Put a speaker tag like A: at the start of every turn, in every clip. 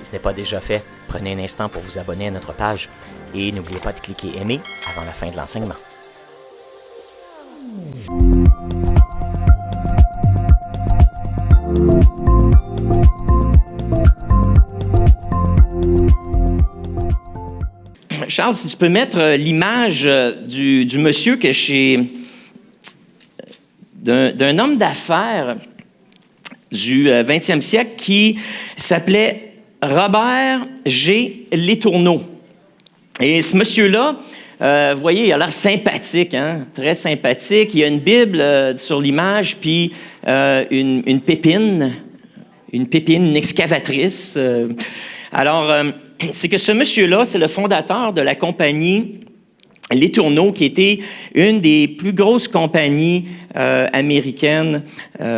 A: ce n'est pas déjà fait, prenez un instant pour vous abonner à notre page et n'oubliez pas de cliquer aimer avant la fin de l'enseignement.
B: Charles, si tu peux mettre l'image du monsieur que d'un homme d'affaires du 20e siècle qui s'appelait Robert G. Letourneau. Et ce monsieur-là, vous voyez, il a l'air sympathique, hein? Très sympathique. Il y a une Bible sur l'image, puis une pépine, une excavatrice. C'est que ce monsieur-là, c'est le fondateur de la compagnie Letourneau, qui était une des plus grosses compagnies américaines,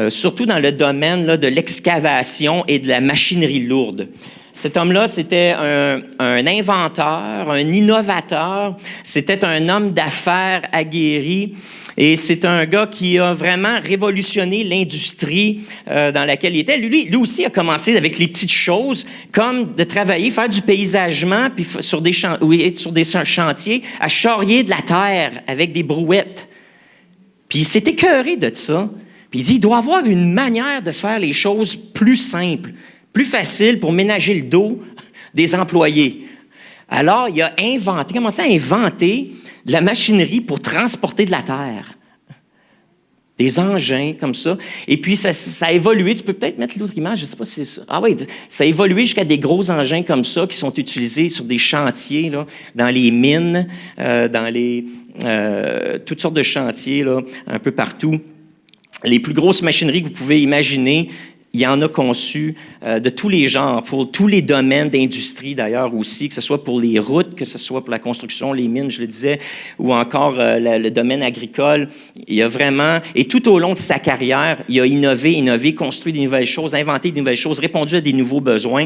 B: surtout dans le domaine là, de l'excavation et de la machinerie lourde. Cet homme-là, c'était un inventeur, un innovateur, c'était un homme d'affaires aguerri et c'est un gars qui a vraiment révolutionné l'industrie dans laquelle il était. Lui aussi a commencé avec les petites choses, comme de travailler, faire du paysagement, puis sur des chantiers, à charrier de la terre avec des brouettes. Puis il s'est écœuré de ça. Puis il dit, il doit y avoir une manière de faire les choses plus simples, plus facile pour ménager le dos des employés. Alors, il a commencé à inventer de la machinerie pour transporter de la terre. Des engins comme ça. Et puis, ça a évolué. Tu peux peut-être mettre l'autre image, je ne sais pas si c'est ça. Ah oui, ça a évolué jusqu'à des gros engins comme ça qui sont utilisés sur des chantiers, là, dans les mines, toutes sortes de chantiers, là, un peu partout. Les plus grosses machineries que vous pouvez imaginer, il y en a conçu de tous les genres, pour tous les domaines d'industrie d'ailleurs aussi, que ce soit pour les routes, que ce soit pour la construction, les mines, je le disais, ou encore le domaine agricole. Il y a vraiment, et tout au long de sa carrière, il a innové, construit des nouvelles choses, inventé des nouvelles choses, répondu à des nouveaux besoins.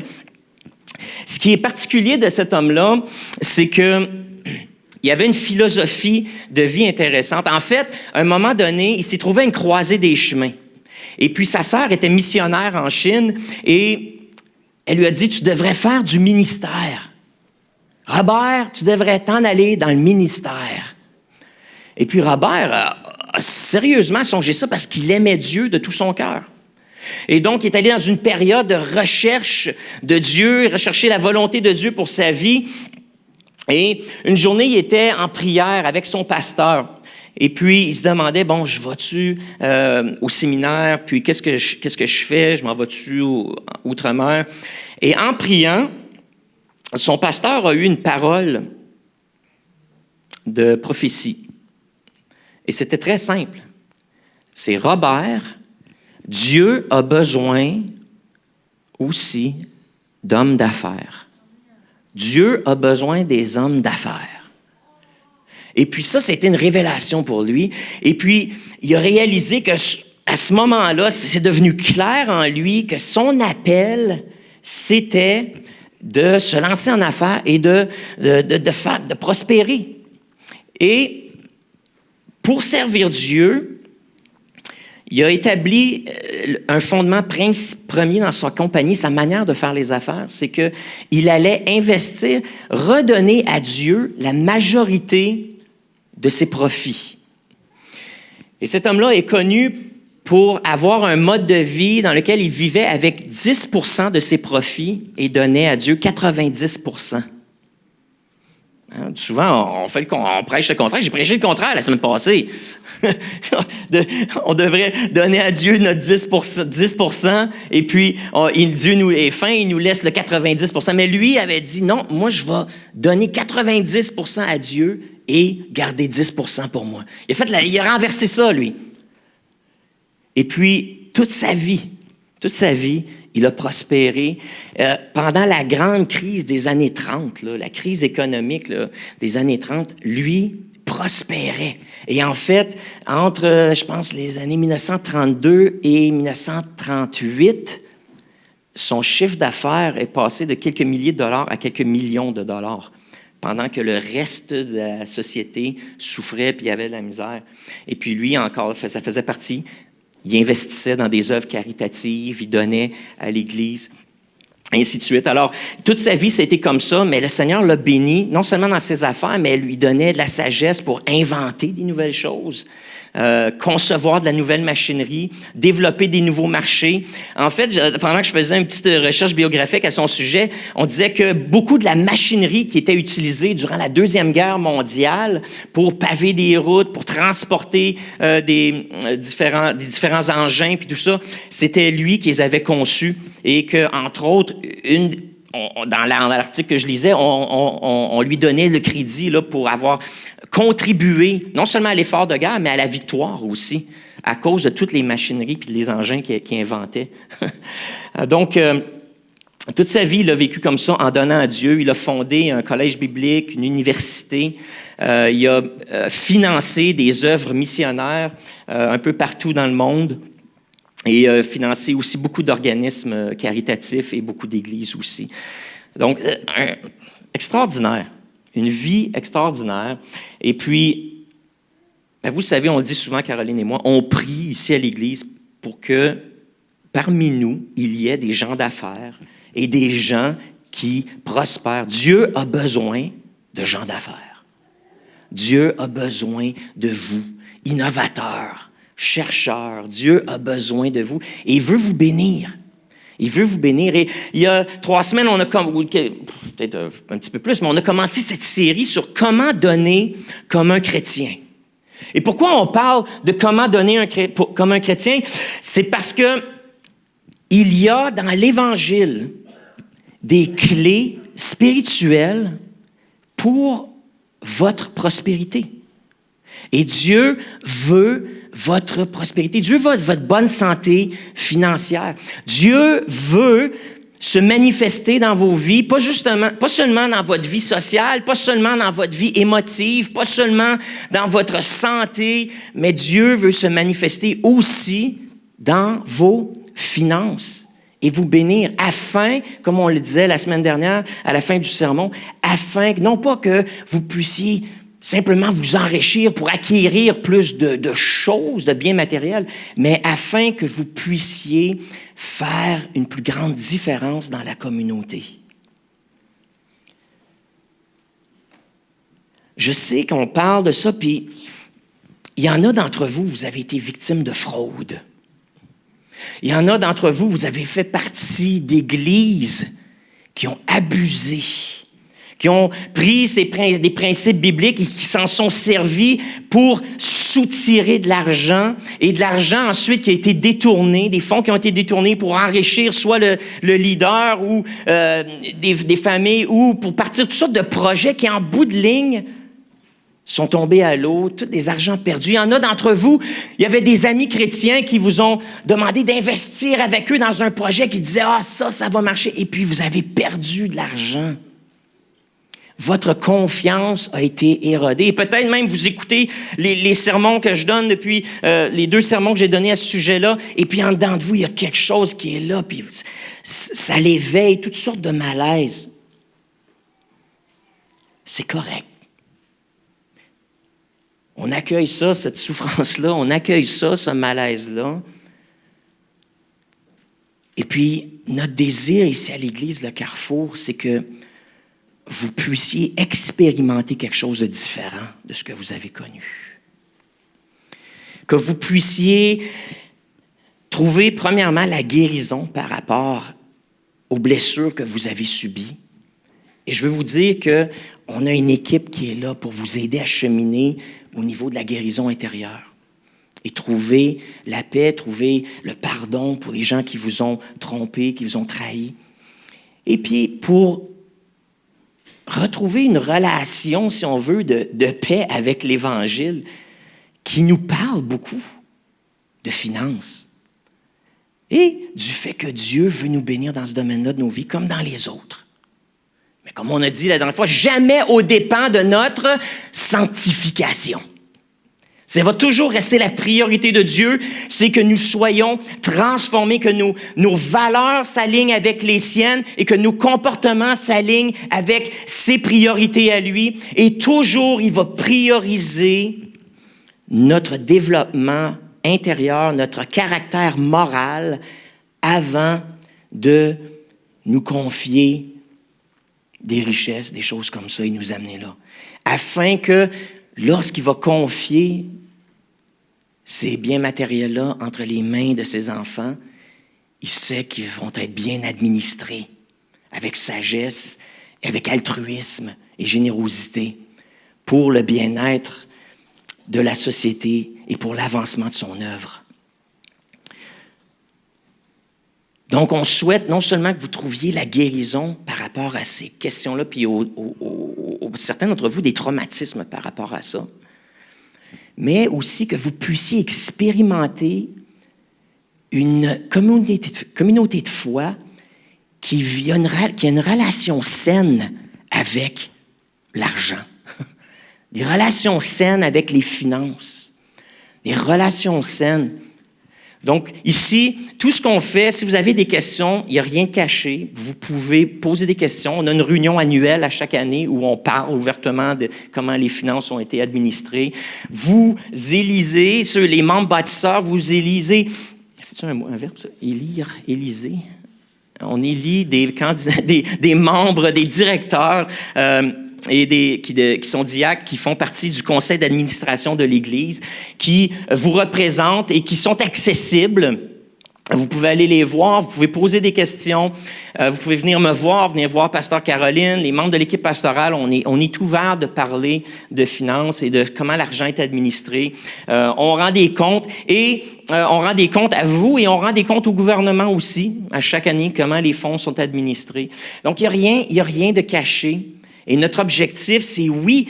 B: Ce qui est particulier de cet homme-là, c'est que il y avait une philosophie de vie intéressante. En fait, à un moment donné, il s'est trouvé à une croisée des chemins. Et puis, sa sœur était missionnaire en Chine et elle lui a dit, tu devrais faire du ministère. Robert, tu devrais t'en aller dans le ministère. Et puis, Robert a sérieusement songé ça parce qu'il aimait Dieu de tout son cœur. Et donc, il est allé dans une période de recherche de Dieu, rechercher la volonté de Dieu pour sa vie. Et une journée, il était en prière avec son pasteur. Et puis, il se demandait, bon, je vais-tu au séminaire, puis qu'est-ce que je fais? Je m'en vais-tu outre-mer? Et en priant, son pasteur a eu une parole de prophétie. Et c'était très simple. C'est Robert, Dieu a besoin aussi d'hommes d'affaires. Dieu a besoin des hommes d'affaires. Et puis ça, c'était une révélation pour lui. Et puis, il a réalisé qu'à ce moment-là, c'est devenu clair en lui que son appel, c'était de se lancer en affaires et de prospérer. Et pour servir Dieu, il a établi un fondement premier dans sa compagnie, sa manière de faire les affaires, c'est qu'il allait investir, redonner à Dieu la majorité de ses profits. Et cet homme-là est connu pour avoir un mode de vie dans lequel il vivait avec 10% de ses profits et donnait à Dieu 90%. Hein, souvent, on prêche le contraire. J'ai prêché le contraire la semaine passée. On devrait donner à Dieu notre 10% et puis Dieu nous est fin, il nous laisse le 90%. Mais lui avait dit, non, moi je vais donner 90% à Dieu et garder 10% pour moi. Il a renversé ça, lui. Et puis, toute sa vie, il a prospéré. Pendant la grande crise des années 30, la crise économique des années 30, lui prospérait. Et en fait, entre, je pense, les années 1932 et 1938, son chiffre d'affaires est passé de quelques milliers de dollars à quelques millions de dollars, pendant que le reste de la société souffrait puis il y avait de la misère. Et puis lui, encore, ça faisait partie. Il investissait dans des œuvres caritatives, il donnait à l'Église. ainsi de suite. Alors, toute sa vie, ça a été comme ça, mais le Seigneur l'a béni, non seulement dans ses affaires, mais lui donnait de la sagesse pour inventer des nouvelles choses, concevoir de la nouvelle machinerie, développer des nouveaux marchés. En fait, pendant que je faisais une petite recherche biographique à son sujet, on disait que beaucoup de la machinerie qui était utilisée durant la Deuxième Guerre mondiale pour paver des routes, pour transporter des différents engins, puis tout ça, c'était lui qui les avait conçus et que, entre autres, dans l'article que je lisais, on lui donnait le crédit là, pour avoir contribué non seulement à l'effort de guerre, mais à la victoire aussi, à cause de toutes les machineries et les engins qu'il inventait. Donc, toute sa vie, il a vécu comme ça en donnant à Dieu. Il a fondé un collège biblique, une université. Il a financé des œuvres missionnaires un peu partout dans le monde. Et financé aussi beaucoup d'organismes caritatifs et beaucoup d'églises aussi. Donc, extraordinaire. Une vie extraordinaire. Et puis, vous savez, on le dit souvent, Caroline et moi, on prie ici à l'Église pour que parmi nous, il y ait des gens d'affaires et des gens qui prospèrent. Dieu a besoin de gens d'affaires. Dieu a besoin de vous, innovateurs, chercheurs. Dieu a besoin de vous et il veut vous bénir. Il veut vous bénir. Et il y a 3 semaines, peut-être un petit peu plus, mais on a commencé cette série sur comment donner comme un chrétien. Et pourquoi on parle de comment donner comme un chrétien? C'est parce que il y a dans l'Évangile des clés spirituelles pour votre prospérité. Et Dieu veut votre prospérité. Dieu veut votre bonne santé financière. Dieu veut se manifester dans vos vies, pas seulement dans votre vie sociale, pas seulement dans votre vie émotive, pas seulement dans votre santé, mais Dieu veut se manifester aussi dans vos finances et vous bénir afin, comme on le disait la semaine dernière à la fin du sermon, afin, non pas que vous puissiez simplement vous enrichir pour acquérir plus de choses, de biens matériels, mais afin que vous puissiez faire une plus grande différence dans la communauté. Je sais qu'on parle de ça, puis il y en a d'entre vous, vous avez été victime de fraude. Il y en a d'entre vous, vous avez fait partie d'églises qui ont abusé, qui ont pris des principes bibliques et qui s'en sont servis pour soutirer de l'argent, et de l'argent ensuite qui a été détourné, des fonds qui ont été détournés pour enrichir soit le leader ou des familles, ou pour partir toutes sortes de projets qui, en bout de ligne, sont tombés à l'eau, tous des argents perdus. Il y en a d'entre vous, il y avait des amis chrétiens qui vous ont demandé d'investir avec eux dans un projet qui disait « Ah, ça va marcher », et puis vous avez perdu de l'argent. Votre confiance a été érodée. Et peut-être même vous écoutez les sermons que je donne depuis, les 2 sermons que j'ai donnés à ce sujet-là, et puis en dedans de vous, il y a quelque chose qui est là, puis ça l'éveille, toutes sortes de malaises. C'est correct. On accueille ça, cette souffrance-là, on accueille ça, ce malaise-là. Et puis, notre désir ici à l'Église, le Carrefour, c'est que vous puissiez expérimenter quelque chose de différent de ce que vous avez connu. Que vous puissiez trouver, premièrement, la guérison par rapport aux blessures que vous avez subies. Et je veux vous dire qu'on a une équipe qui est là pour vous aider à cheminer au niveau de la guérison intérieure et trouver la paix, trouver le pardon pour les gens qui vous ont trompé, qui vous ont trahi. Et puis, pour retrouver une relation, si on veut, de paix avec l'Évangile qui nous parle beaucoup de finances et du fait que Dieu veut nous bénir dans ce domaine-là de nos vies comme dans les autres. Mais comme on a dit la dernière fois, jamais aux dépens de notre sanctification. Ça va toujours rester la priorité de Dieu, c'est que nous soyons transformés, que nos valeurs s'alignent avec les siennes et que nos comportements s'alignent avec ses priorités à lui. Et toujours, il va prioriser notre développement intérieur, notre caractère moral avant de nous confier des richesses, des choses comme ça, et nous amener là. Afin que, lorsqu'il va confier ces biens matériels-là entre les mains de ses enfants, il sait qu'ils vont être bien administrés, avec sagesse, avec altruisme et générosité, pour le bien-être de la société et pour l'avancement de son œuvre. Donc, on souhaite non seulement que vous trouviez la guérison par rapport à ces questions-là, puis certains d'entre vous, des traumatismes par rapport à ça, mais aussi que vous puissiez expérimenter une communauté de foi qui a une relation saine avec l'argent, des relations saines avec les finances, des relations saines. Donc, ici, tout ce qu'on fait, si vous avez des questions, il n'y a rien de caché. Vous pouvez poser des questions. On a une réunion annuelle à chaque année où on parle ouvertement de comment les finances ont été administrées. Vous élisez, les membres bâtisseurs, vous élisez. C'est-tu un verbe, ça? Élire, éliser? On élit des candidats, des membres, des directeurs qui sont diacres, qui font partie du conseil d'administration de l'Église, qui vous représentent et qui sont accessibles. Vous pouvez aller les voir, vous pouvez poser des questions, vous pouvez venir me voir, venir voir Pasteur Caroline, les membres de l'équipe pastorale. On est ouvert de parler de finances et de comment l'argent est administré. On rend des comptes et on rend des comptes à vous et on rend des comptes au gouvernement aussi, à chaque année, comment les fonds sont administrés. Donc, il y a rien de caché. Et notre objectif, c'est oui,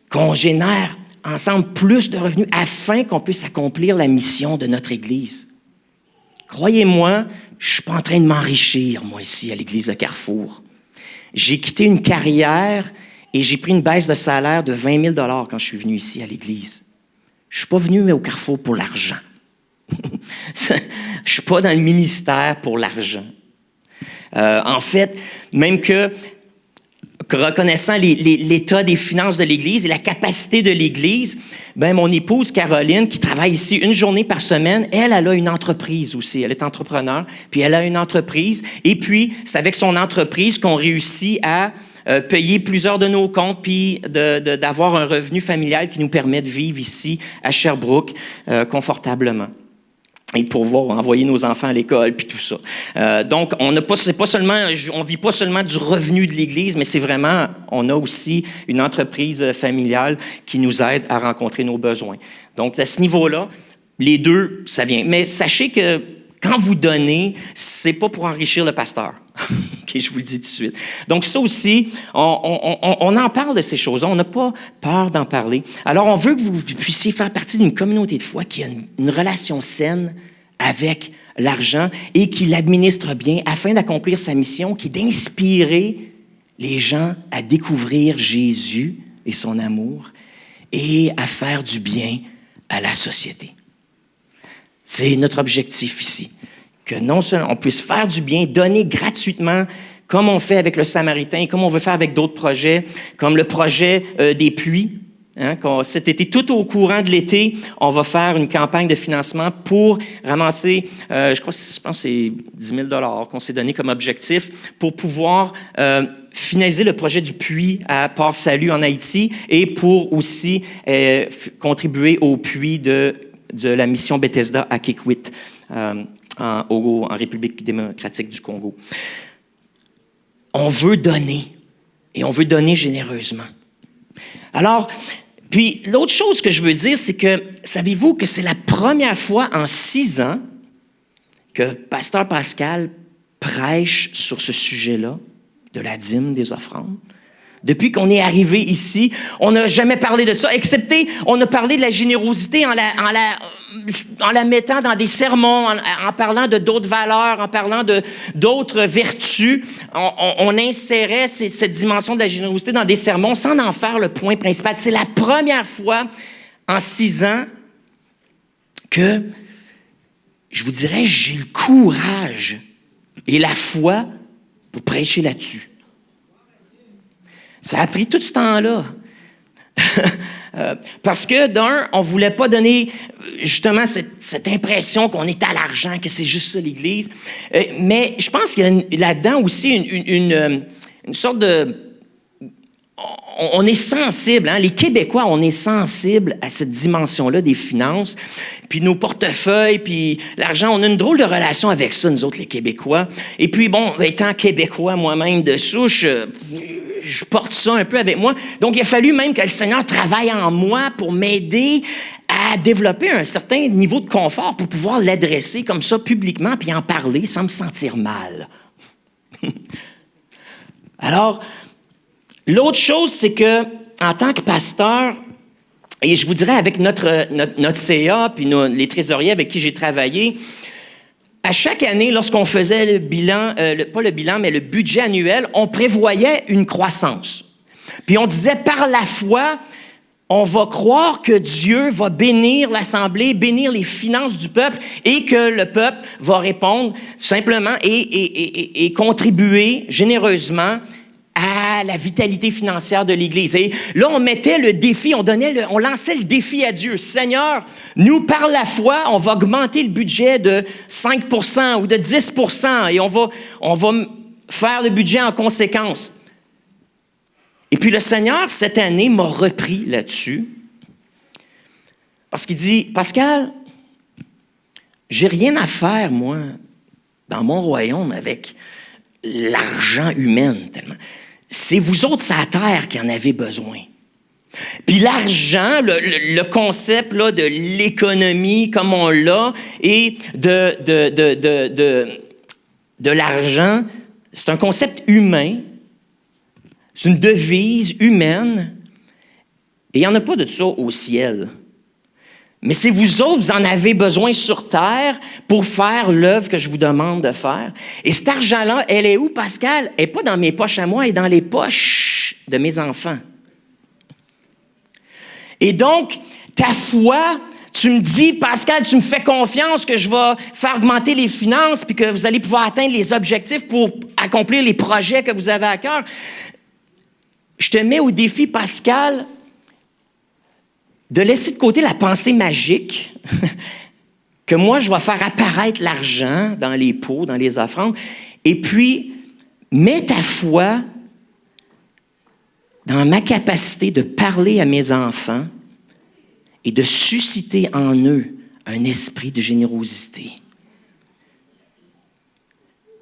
B: qu'on génère ensemble plus de revenus afin qu'on puisse accomplir la mission de notre Église. Croyez-moi, je ne suis pas en train de m'enrichir, moi, ici, à l'Église de Carrefour. J'ai quitté une carrière et j'ai pris une baisse de salaire de 20 000 $ quand je suis venu ici à l'Église. Je ne suis pas venu au Carrefour pour l'argent. Je ne suis pas dans le ministère pour l'argent. En fait, même que reconnaissant l'état des finances de l'Église et la capacité de l'Église, ben mon épouse Caroline, qui travaille ici une journée par semaine, elle a une entreprise aussi. Elle est entrepreneur, puis elle a une entreprise. Et puis, c'est avec son entreprise qu'on réussit à payer plusieurs de nos comptes, puis d'avoir un revenu familial qui nous permet de vivre ici à Sherbrooke confortablement. Et pour pouvoir envoyer nos enfants à l'école, puis tout ça. Donc, on vit pas seulement du revenu de l'Église, mais c'est vraiment, on a aussi une entreprise familiale qui nous aide à rencontrer nos besoins. Donc, à ce niveau-là, les deux, ça vient. Mais sachez que quand vous donnez, c'est pas pour enrichir le pasteur. OK, je vous le dis tout de suite. Donc, ça aussi, on en parle de ces choses-là. On n'a pas peur d'en parler. Alors, on veut que vous puissiez faire partie d'une communauté de foi qui a une relation saine avec l'argent et qui l'administre bien afin d'accomplir sa mission qui est d'inspirer les gens à découvrir Jésus et son amour et à faire du bien à la société. C'est notre objectif ici. Que non seulement on puisse faire du bien, donner gratuitement, comme on fait avec le Samaritain, comme on veut faire avec d'autres projets, comme le projet des puits. Cet été, tout au courant de l'été, on va faire une campagne de financement pour ramasser, je pense que c'est 10 000 $ qu'on s'est donné comme objectif pour pouvoir finaliser le projet du puits à Port-Salut en Haïti et pour aussi contribuer au puits de la mission Bethesda à Kikwit. En République démocratique du Congo. On veut donner, et on veut donner généreusement. Alors, puis l'autre chose que je veux dire, c'est que, savez-vous que c'est la première fois en 6 ans que Pasteur Pascal prêche sur ce sujet-là, de la dîme des offrandes? Depuis qu'on est arrivé ici, on n'a jamais parlé de ça, excepté on a parlé de la générosité en la mettant dans des sermons, en parlant de d'autres valeurs, en parlant de d'autres vertus. On insérait cette dimension de la générosité dans des sermons sans en faire le point principal. C'est la première fois en 6 ans que, je vous dirais, j'ai le courage et la foi pour prêcher là-dessus. Ça a pris tout ce temps-là. Parce que, d'un, on ne voulait pas donner justement cette impression qu'on est à l'argent, que c'est juste ça l'Église. Mais je pense qu'il y a là-dedans aussi une sorte de... On est sensible, hein? Les Québécois, on est sensible à cette dimension-là des finances, puis nos portefeuilles, puis l'argent, on a une drôle de relation avec ça, nous autres, les Québécois. Et puis, bon, étant Québécois moi-même de souche, je porte ça un peu avec moi. Donc, il a fallu même que le Seigneur travaille en moi pour m'aider à développer un certain niveau de confort pour pouvoir l'adresser comme ça publiquement, puis en parler sans me sentir mal. Alors, l'autre chose, c'est que en tant que pasteur, et je vous dirais avec notre CA puis les trésoriers avec qui j'ai travaillé, à chaque année, lorsqu'on faisait le bilan, pas le bilan, mais le budget annuel, on prévoyait une croissance. Puis on disait, par la foi, on va croire que Dieu va bénir l'Assemblée, bénir les finances du peuple et que le peuple va répondre simplement et contribuer généreusement à la vitalité financière de l'Église. Et là, on mettait le défi, on lançait le défi à Dieu. Seigneur, nous, par la foi, on va augmenter le budget de 5% ou de 10% et on va faire le budget en conséquence. Et puis le Seigneur, cette année, m'a repris là-dessus parce qu'il dit, Pascal, j'ai rien à faire, moi, dans mon royaume avec l'argent humain tellement. C'est vous autres sur la terre qui en avez besoin. Puis l'argent, le concept là, de l'économie comme on l'a et de l'argent, c'est un concept humain, c'est une devise humaine et il n'y en a pas de ça au ciel. Mais c'est vous autres, vous en avez besoin sur terre pour faire l'œuvre que je vous demande de faire. Et cet argent-là, elle est où, Pascal? Elle n'est pas dans mes poches à moi, elle est dans les poches de mes enfants. Et donc, ta foi, tu me dis, Pascal, tu me fais confiance que je vais faire augmenter les finances puis que vous allez pouvoir atteindre les objectifs pour accomplir les projets que vous avez à cœur. Je te mets au défi, Pascal, de laisser de côté la pensée magique que moi, je vais faire apparaître l'argent dans les pots, dans les offrandes, et puis mets ta foi dans ma capacité de parler à mes enfants et de susciter en eux un esprit de générosité.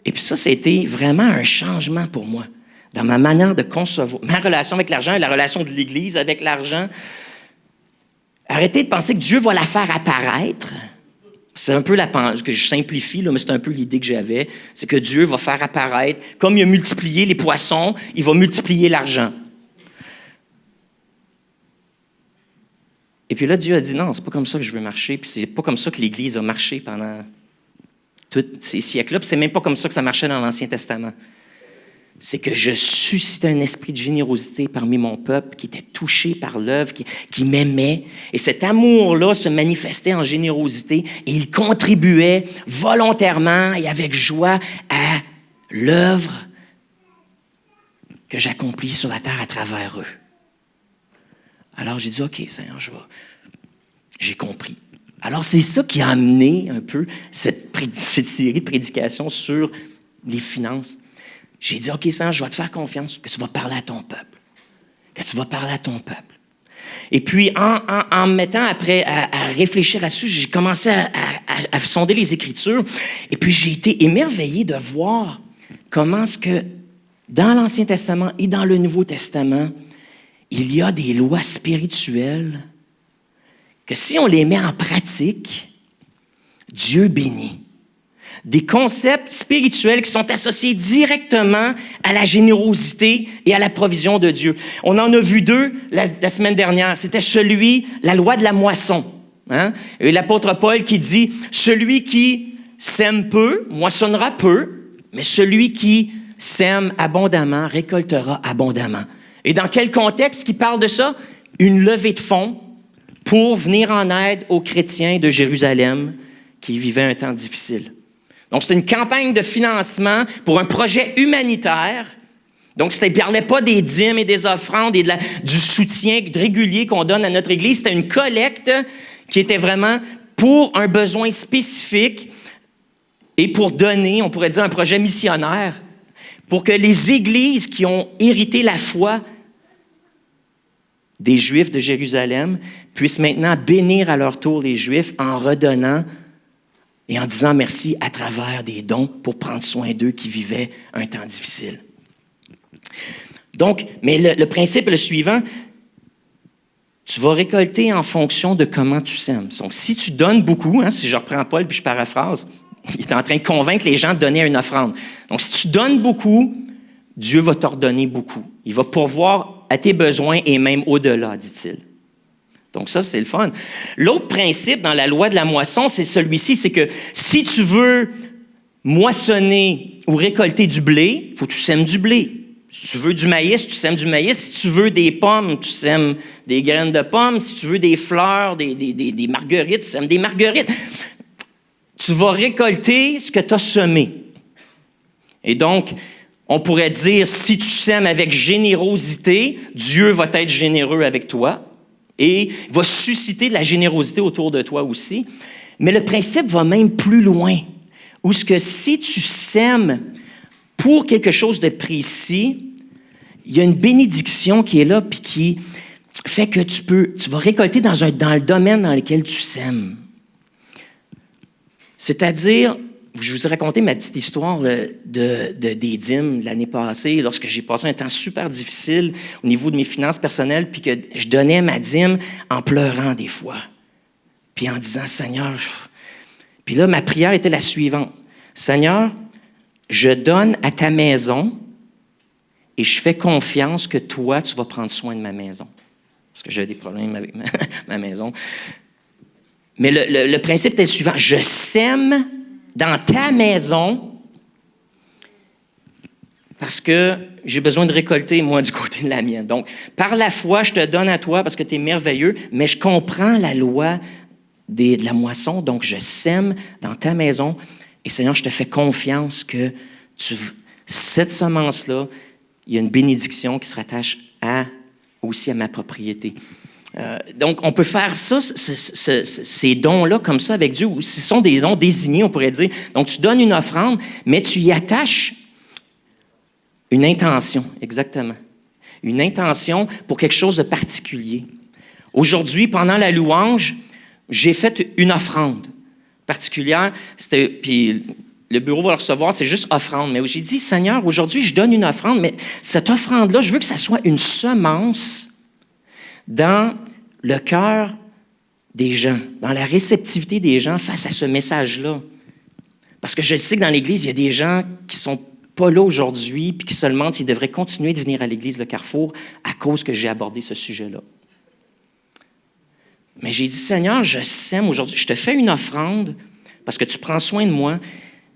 B: Et puis ça a été vraiment un changement pour moi dans ma manière de concevoir ma relation avec l'argent et la relation de l'Église avec l'argent. Arrêtez de penser que Dieu va la faire apparaître. C'est un peu que je simplifie, là, mais c'est un peu l'idée que j'avais. C'est que Dieu va faire apparaître, comme il a multiplié les poissons, il va multiplier l'argent. Et puis là, Dieu a dit non, c'est pas comme ça que je veux marcher, puis c'est pas comme ça que l'Église a marché pendant tous ces siècles-là, puis c'est même pas comme ça que ça marchait dans l'Ancien Testament. C'est que je suscitais un esprit de générosité parmi mon peuple qui était touché par l'œuvre, qui m'aimait. Et cet amour-là se manifestait en générosité et il contribuait volontairement et avec joie à l'œuvre que j'accomplis sur la terre à travers eux. Alors j'ai dit, OK, Seigneur, j'ai compris. Alors c'est ça qui a amené un peu cette série de prédications sur les finances. J'ai dit, OK, Seigneur, je vais te faire confiance que tu vas parler à ton peuple. Que tu vas parler à ton peuple. Et puis, en me mettant après à réfléchir à ça, j'ai commencé à sonder les Écritures. Et puis, j'ai été émerveillé de voir comment est-ce que dans l'Ancien Testament et dans le Nouveau Testament, il y a des lois spirituelles que si on les met en pratique, Dieu bénit. Des concepts spirituels qui sont associés directement à la générosité et à la provision de Dieu. On en a vu deux la semaine dernière. C'était la loi de la moisson. Hein? Et l'apôtre Paul qui dit, celui qui sème peu, moissonnera peu, mais celui qui sème abondamment, récoltera abondamment. Et dans quel contexte qui parle de ça? Une levée de fonds pour venir en aide aux chrétiens de Jérusalem qui vivaient un temps difficile. Donc, c'est une campagne de financement pour un projet humanitaire Donc, il ne parlait pas des dîmes et des offrandes et du soutien régulier qu'on donne à notre Église. C'était une collecte qui était vraiment pour un besoin spécifique et pour donner, on pourrait dire, un projet missionnaire pour que les églises qui ont hérité la foi des Juifs de Jérusalem puissent maintenant bénir à leur tour les Juifs en redonnant et en disant merci à travers des dons pour prendre soin d'eux qui vivaient un temps difficile. Donc, mais le principe est le suivant, tu vas récolter en fonction de comment tu sèmes. Donc, si tu donnes beaucoup, si je reprends Paul puis je paraphrase, il est en train de convaincre les gens de donner une offrande. Donc, si tu donnes beaucoup, Dieu va t'ordonner beaucoup. Il va pourvoir à tes besoins et même au-delà, dit-il. Donc ça, c'est le fun. L'autre principe dans la loi de la moisson, c'est celui-ci, c'est que si tu veux moissonner ou récolter du blé, il faut que tu sèmes du blé. Si tu veux du maïs, tu sèmes du maïs. Si tu veux des pommes, tu sèmes des graines de pommes. Si tu veux des fleurs, des marguerites, tu sèmes des marguerites. Tu vas récolter ce que tu as semé. Et donc, on pourrait dire, si tu sèmes avec générosité, Dieu va être généreux avec toi et va susciter de la générosité autour de toi aussi. Mais le principe va même plus loin, où ce que si tu sèmes pour quelque chose de précis, il y a une bénédiction qui est là puis qui fait que tu vas récolter dans le domaine dans lequel tu sèmes. C'est-à-dire, je vous ai raconté ma petite histoire des dîmes l'année passée, lorsque j'ai passé un temps super difficile au niveau de mes finances personnelles, puis que je donnais ma dîme en pleurant des fois, puis en disant « Seigneur... » Puis là, ma prière était la suivante. « Seigneur, je donne à ta maison et je fais confiance que toi, tu vas prendre soin de ma maison. » Parce que j'ai des problèmes avec ma maison. Mais le principe était le suivant. Je sème dans ta maison parce que j'ai besoin de récolter, moi, du côté de la mienne. Donc, par la foi, je te donne à toi parce que tu es merveilleux, mais je comprends la loi de la moisson, donc je sème dans ta maison. Et Seigneur, je te fais confiance que cette semence-là, il y a une bénédiction qui se rattache aussi à ma propriété. Donc, on peut faire ça, ces dons-là, comme ça, avec Dieu. Ce sont des dons désignés, on pourrait dire. Donc, tu donnes une offrande, mais tu y attaches une intention, exactement. Une intention pour quelque chose de particulier. Aujourd'hui, pendant la louange, j'ai fait une offrande particulière. Puis le bureau va le recevoir, c'est juste offrande. Mais j'ai dit, Seigneur, aujourd'hui, je donne une offrande, mais cette offrande-là, je veux que ça soit une semence dans le cœur des gens, dans la réceptivité des gens face à ce message-là. Parce que je sais que dans l'Église, il y a des gens qui sont pas là aujourd'hui puis qui se demandent s'ils devraient continuer de venir à l'Église Le Carrefour à cause que j'ai abordé ce sujet-là. Mais j'ai dit, Seigneur, je sème aujourd'hui, je te fais une offrande parce que tu prends soin de moi,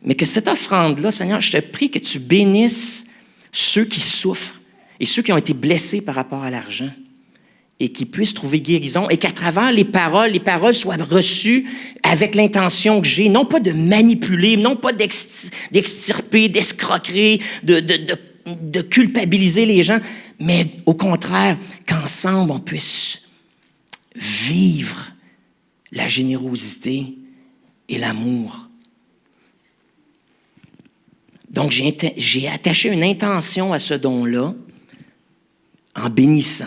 B: mais que cette offrande-là, Seigneur, je te prie que tu bénisses ceux qui souffrent et ceux qui ont été blessés par rapport à l'argent et qui puissent trouver guérison et qu'à travers les paroles soient reçues avec l'intention que j'ai, non pas de manipuler, non pas d'extirper, d'escroquer, de culpabiliser les gens, mais au contraire, qu'ensemble, on puisse vivre la générosité et l'amour. Donc, j'ai attaché une intention à ce don-là en bénissant,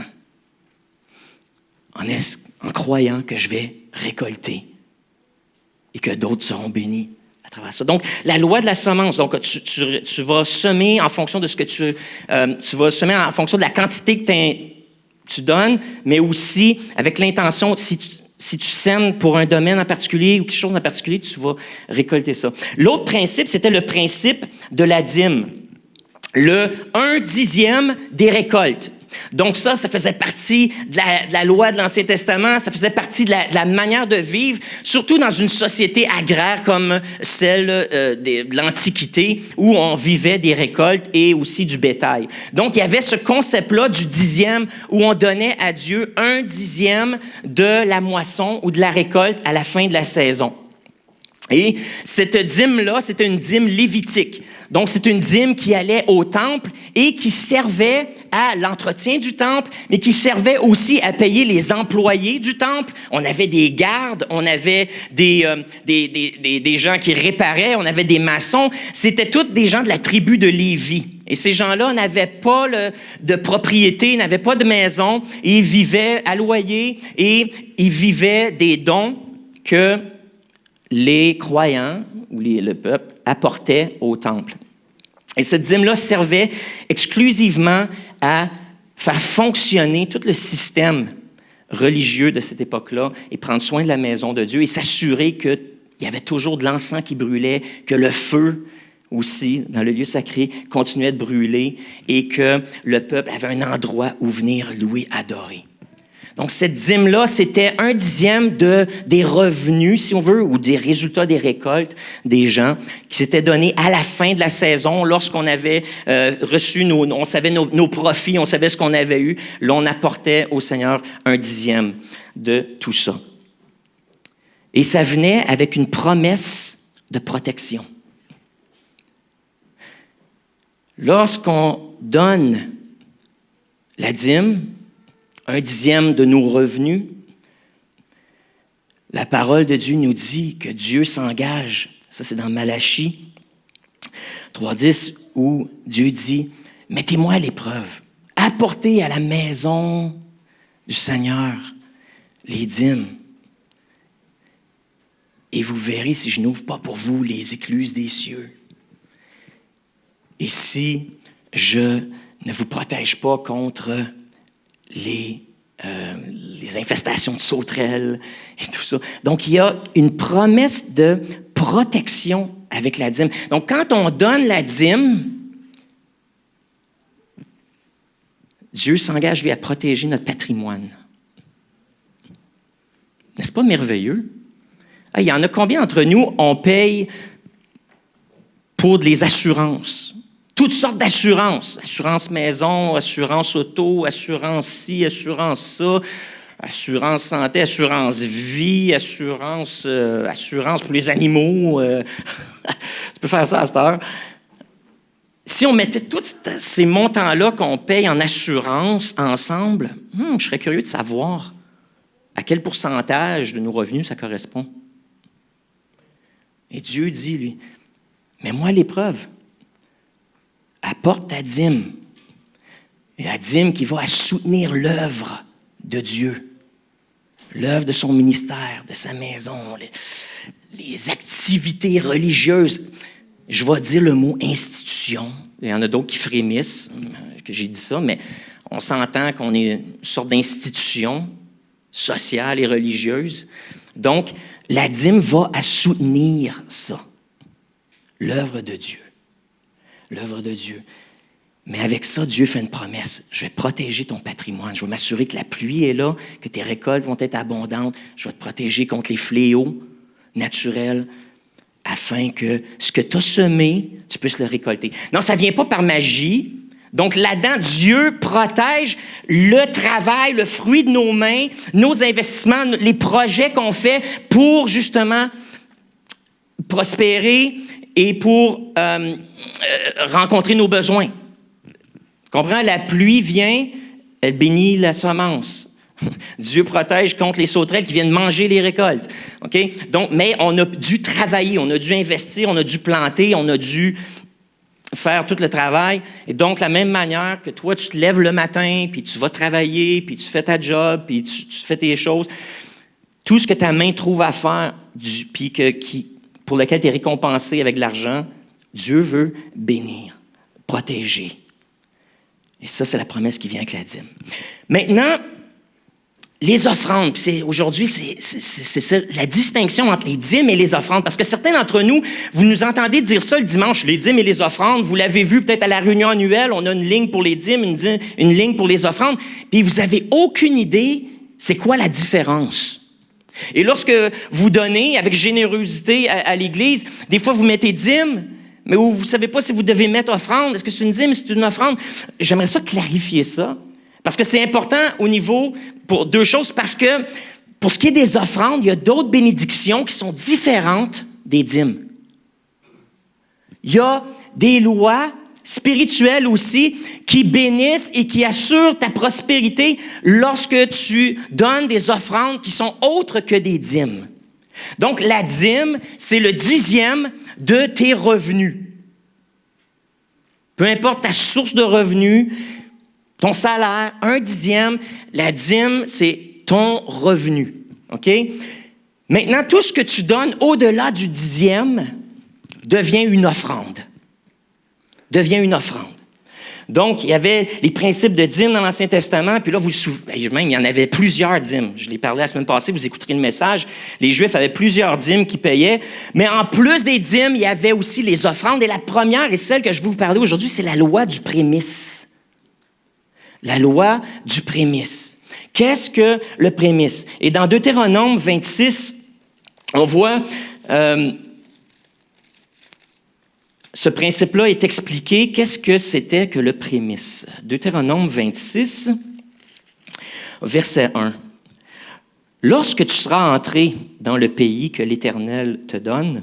B: en croyant que je vais récolter et que d'autres seront bénis à travers ça. Donc, la loi de la semence, donc tu vas semer en fonction de ce que tu vas semer en fonction de la quantité que tu donnes, mais aussi avec l'intention, si tu sèmes pour un domaine en particulier ou quelque chose en particulier, tu vas récolter ça. L'autre principe, c'était le principe de la dîme. Le 1/10 des récoltes. Donc ça faisait partie de la loi de l'Ancien Testament, ça faisait partie de la manière de vivre, surtout dans une société agraire comme celle de l'Antiquité, où on vivait des récoltes et aussi du bétail. Donc il y avait ce concept-là du 10e, où on donnait à Dieu 1/10 de la moisson ou de la récolte à la fin de la saison. Et cette dîme-là, c'était une dîme lévitique. Donc, c'est une dîme qui allait au temple et qui servait à l'entretien du temple, mais qui servait aussi à payer les employés du temple. On avait des gardes, on avait des gens qui réparaient, on avait des maçons. C'était tous des gens de la tribu de Lévi. Et ces gens-là n'avaient pas de propriété, n'avaient pas de maison. Et ils vivaient à loyer et ils vivaient des dons que les croyants ou le peuple apportaient au temple. Et cette dîme-là servait exclusivement à faire fonctionner tout le système religieux de cette époque-là et prendre soin de la maison de Dieu et s'assurer qu'il y avait toujours de l'encens qui brûlait, que le feu aussi, dans le lieu sacré, continuait de brûler et que le peuple avait un endroit où venir louer, adorer. Donc, cette dîme-là, c'était 1/10 des revenus, si on veut, ou des résultats des récoltes des gens qui s'étaient donnés à la fin de la saison, lorsqu'on avait reçu on savait nos profits, on savait ce qu'on avait eu. Là, on apportait au Seigneur 1/10 de tout ça. Et ça venait avec une promesse de protection. Lorsqu'on donne la dîme, 1/10 de nos revenus, la parole de Dieu nous dit que Dieu s'engage. Ça, c'est dans Malachie 3:10, où Dieu dit « Mettez-moi à l'épreuve, apportez à la maison du Seigneur les dîmes, et vous verrez si je n'ouvre pas pour vous les écluses des cieux. Et si je ne vous protège pas contre les infestations de sauterelles et tout ça. » Donc, il y a une promesse de protection avec la dîme. Donc, quand on donne la dîme, Dieu s'engage, lui, à protéger notre patrimoine. N'est-ce pas merveilleux? Ah, il y en a combien d'entre nous, on paye pour les assurances? Toutes sortes d'assurances. Assurance maison, assurance auto, assurance ci, assurance ça, assurance santé, assurance vie, assurance pour les animaux. Tu peux faire ça à cette heure. Si on mettait tous ces montants-là qu'on paye en assurance ensemble, je serais curieux de savoir à quel pourcentage de nos revenus ça correspond. Et Dieu dit, lui, mets-moi à l'épreuve. Apporte ta dîme. Et la dîme qui va soutenir l'œuvre de Dieu, l'œuvre de son ministère, de sa maison, les activités religieuses. Je vais dire le mot institution. Il y en a d'autres qui frémissent que j'ai dit ça, mais on s'entend qu'on est une sorte d'institution sociale et religieuse. Donc, la dîme va soutenir ça, l'œuvre de Dieu. L'œuvre de Dieu. Mais avec ça, Dieu fait une promesse. Je vais protéger ton patrimoine. Je vais m'assurer que la pluie est là, que tes récoltes vont être abondantes. Je vais te protéger contre les fléaux naturels afin que ce que tu as semé, tu puisses le récolter. Non, ça ne vient pas par magie. Donc là-dedans, Dieu protège le travail, le fruit de nos mains, nos investissements, les projets qu'on fait pour justement prospérer et pour rencontrer nos besoins. Tu comprends? La pluie vient, elle bénit la semence. Dieu protège contre les sauterelles qui viennent manger les récoltes. OK? Donc, mais on a dû travailler, on a dû investir, on a dû planter, on a dû faire tout le travail. Et donc, de la même manière que toi, tu te lèves le matin, puis tu vas travailler, puis tu fais ta job, puis tu fais tes choses, tout ce que ta main trouve à faire, puis pour lequel tu es récompensé avec de l'argent, Dieu veut bénir, protéger. Et ça, c'est la promesse qui vient avec la dîme. Maintenant, les offrandes. Aujourd'hui, c'est ça, la distinction entre les dîmes et les offrandes. Parce que certains d'entre nous, vous nous entendez dire ça le dimanche, les dîmes et les offrandes. Vous l'avez vu peut-être à la réunion annuelle, on a une ligne pour les dîmes, une ligne pour les offrandes. Puis vous n'avez aucune idée, c'est quoi la différence. Et lorsque vous donnez avec générosité à l'Église, des fois vous mettez dîme, mais vous ne savez pas si vous devez mettre offrande. Est-ce que c'est une dîme, c'est une offrande? J'aimerais ça clarifier ça. Parce que c'est important au niveau, pour deux choses, parce que pour ce qui est des offrandes, il y a d'autres bénédictions qui sont différentes des dîmes. Il y a des lois spirituelles aussi qui bénissent et qui assurent ta prospérité lorsque tu donnes des offrandes qui sont autres que des dîmes. Donc, la dîme, c'est le 10e de tes revenus. Peu importe ta source de revenus, ton salaire, 1/10, la dîme, c'est ton revenu. OK? Maintenant, tout ce que tu donnes au-delà du 10e devient une offrande. Devient une offrande. Donc, il y avait les principes de dîme dans l'Ancien Testament, puis là, vous vous souvenez, même il y en avait plusieurs dîmes. Je l'ai parlé la semaine passée, vous écouterez le message. Les Juifs avaient plusieurs dîmes qu'ils payaient, mais en plus des dîmes, il y avait aussi les offrandes. Et la première, et celle que je vais vous parler aujourd'hui, c'est la loi du prémice. La loi du prémice. Qu'est-ce que le prémice? Et dans Deutéronome 26, on voit... ce principe-là est expliqué. Qu'est-ce que c'était que le prémice? Deutéronome 26, verset 1. « Lorsque tu seras entré dans le pays que l'Éternel te donne